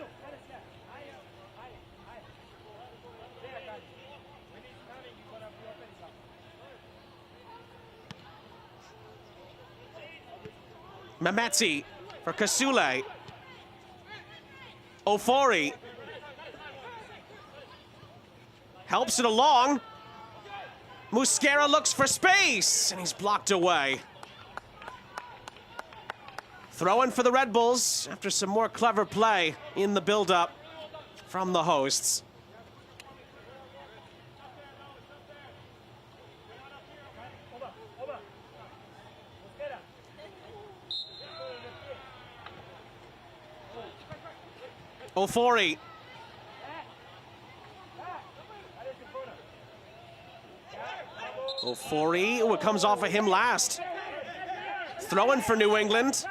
Mehmeti for Kasule. Ofori helps it along. Musquera looks for space, and he's blocked away. Throw in for the Red Bulls after some more clever play in the build-up from the hosts. Ofori. Ofori, oh, it comes off of him last. Throw in for New England.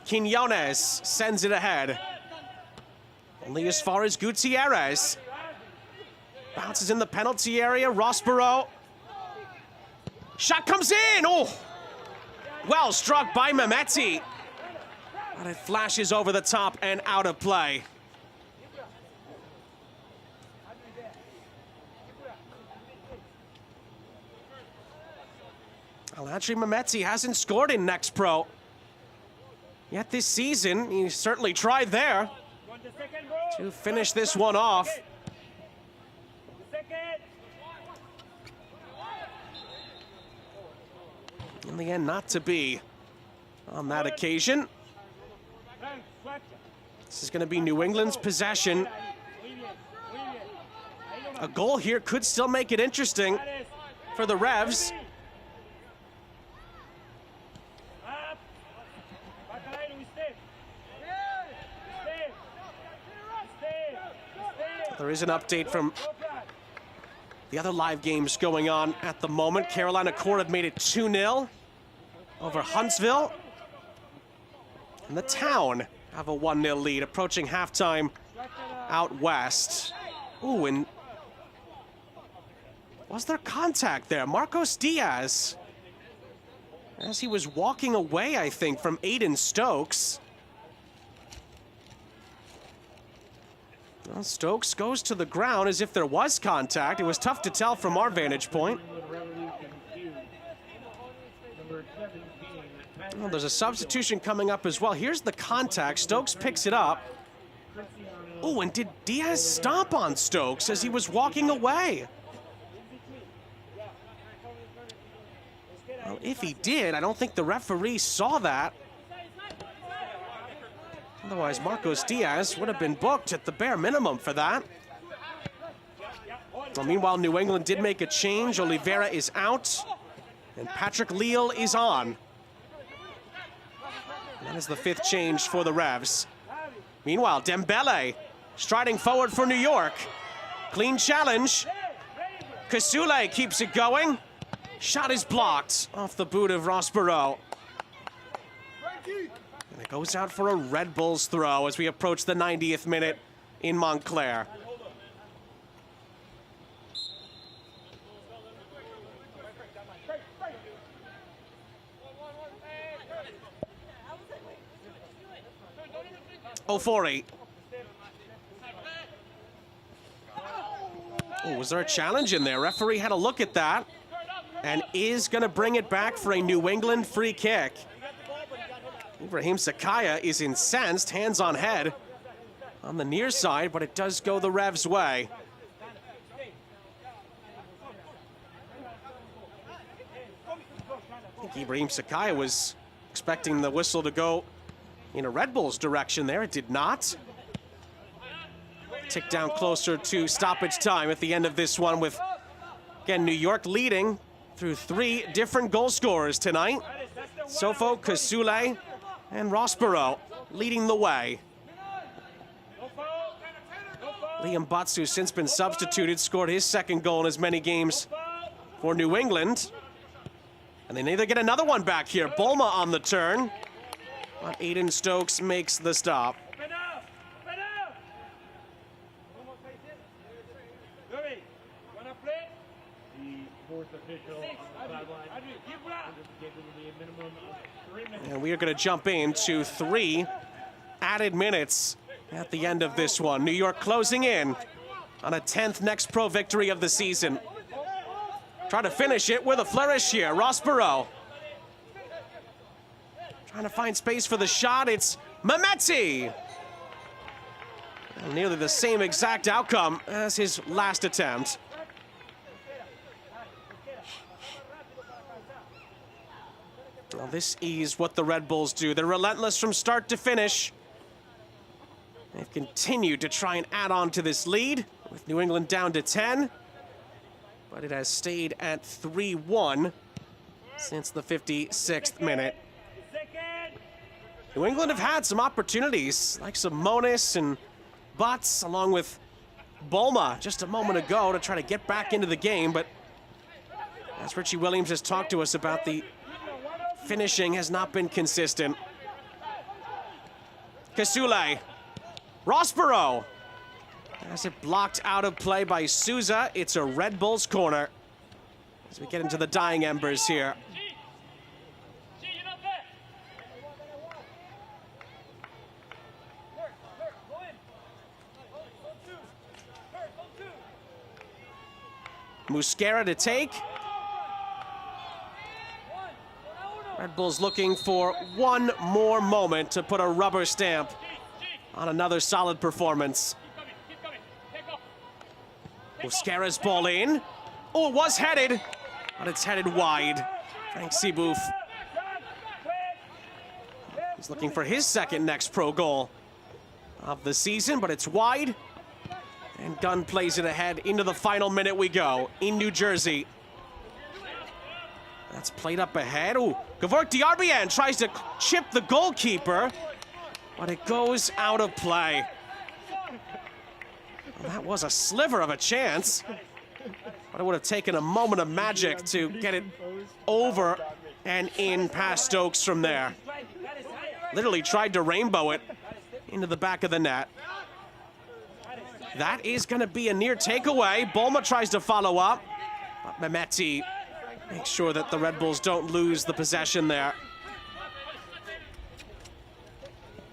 Quinones sends it ahead. Only as far as Gutierrez. Bounces in the penalty area, Rossborough. Shot comes in, oh! Well struck by Mehmeti. But it flashes over the top and out of play. Alatri Mehmeti hasn't scored in Next Pro yet this season. He certainly tried there to finish this one off. In the end, not to be on that occasion. This is going to be New England's possession. A goal here could still make it interesting for the Revs. There is an update from the other live games going on at the moment. Carolina Core have made it 2-0 over Huntsville. And the Town have a 1-0 lead, approaching halftime out west. Ooh, and was there contact there? Marcos Diaz, as he was walking away, I think, from Aiden Stokes. Well, Stokes goes to the ground as if there was contact. It was tough to tell from our vantage point. Well, there's a substitution coming up as well. Here's the contact. Stokes picks it up. Oh, and did Diaz stomp on Stokes as he was walking away? If he did, I don't think the referee saw that. Otherwise, Marcos Diaz would have been booked at the bare minimum for that. Well, meanwhile, New England did make a change. Oliveira is out, and Patrick Leal is on. That is the 5th change for the Revs. Meanwhile, Dembele striding forward for New York. Clean challenge. Kasule keeps it going. Shot is blocked off the boot of Rossborough. And it goes out for a Red Bulls throw as we approach the 90th minute in Montclair. Ofori. Oh, was there a challenge in there? Referee had a look at that and is going to bring it back for a New England free kick. Ibrahim Sakaya is incensed, hands on head on the near side, but it does go the Revs' way. I think Ibrahim Sakaya was expecting the whistle to go in a Red Bulls direction there. It did not. Tick down closer to stoppage time at the end of this one with, again, New York leading through 3 different goal scorers tonight. Sofo, Kasule, and Rossborough leading the way. Liam Butts, who's since been substituted, scored his 2nd goal in as many games for New England. And they neither get another one back here. Bolma on the turn. But Aiden Stokes makes the stop. And we are going to jump into 3 added minutes at the end of this one. New York closing in on a 10th Next Pro victory of the season. Try to finish it with a flourish here. Rossborough trying to find space for the shot. It's Mehmeti. Nearly the same exact outcome as his last attempt. Well, this is what the Red Bulls do. They're relentless from start to finish. They've continued to try and add on to this lead, with New England down to 10. But it has stayed at 3-1 since the 56th minute. New England have had some opportunities, like Simonis and Butts, along with Bolma just a moment ago, to try to get back into the game. But as Richie Williams has talked to us about, the finishing has not been consistent. Kasule. Rossborough. As it blocked out of play by Souza, it's a Red Bulls corner. As we get into the dying embers here. Musquera to take. Red Bulls looking for one more moment to put a rubber stamp on another solid performance. Musquera's ball in. Oh, it was headed, but it's headed wide. Frank Seaboof. He's looking for his 2nd Next Pro goal of the season, but it's wide. And Gunn plays it ahead. Into the final minute we go in New Jersey. That's played up ahead. Ooh, Gavork Diarbian tries to chip the goalkeeper, but it goes out of play. Well, that was a sliver of a chance, but it would have taken a moment of magic to get it over and in past Stokes from there. Literally tried to rainbow it into the back of the net. That is going to be a near takeaway. Bolma tries to follow up, but Mehmeti makes sure that the Red Bulls don't lose the possession there.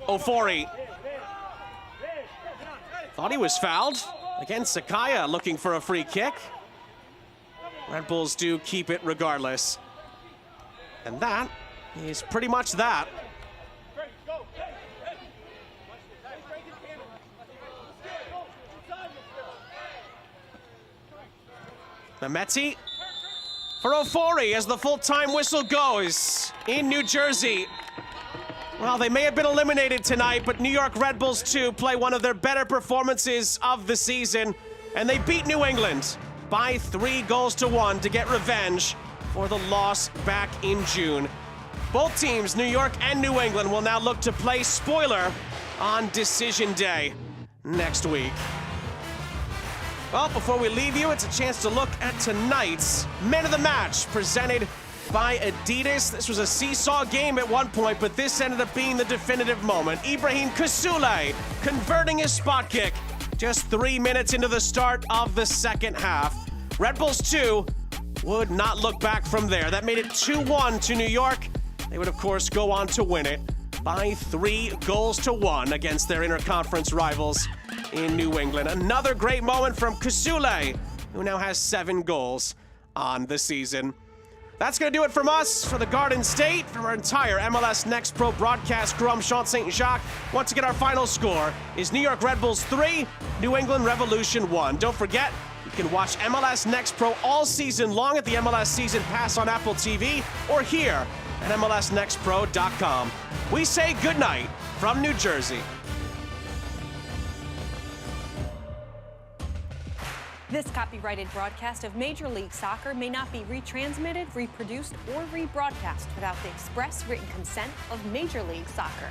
Ofori. Thought he was fouled. Again, Sakaya looking for a free kick. Red Bulls do keep it regardless. And that is pretty much that. Mehmeti for Ofori as the full-time whistle goes in New Jersey. Well, they may have been eliminated tonight, but New York Red Bulls 2 play one of their better performances of the season, and they beat New England by 3-1 to get revenge for the loss back in June. Both teams, New York and New England, will now look to play spoiler on Decision Day next week. Well, before we leave you, it's a chance to look at tonight's Men of the Match, presented by Adidas. This was a seesaw game at one point, but this ended up being the definitive moment. Ibrahim Kasule converting his spot kick just 3 minutes into the start of the second half. Red Bulls 2 would not look back from there. That made it 2-1 to New York. They would, of course, go on to win it by 3-1 against their interconference rivals in New England. Another great moment from Kasule, who now has 7 goals on the season. That's going to do it from us, for the Garden State, from our entire MLS Next Pro broadcast crew. I'm Sean St. Jacques. Once again, our final score is New York Red Bulls 3, New England Revolution 1. Don't forget, you can watch MLS Next Pro all season long at the MLS Season Pass on Apple TV or here at MLSNextPro.com. We say goodnight from New Jersey. This copyrighted broadcast of Major League Soccer may not be retransmitted, reproduced, or rebroadcast without the express written consent of Major League Soccer.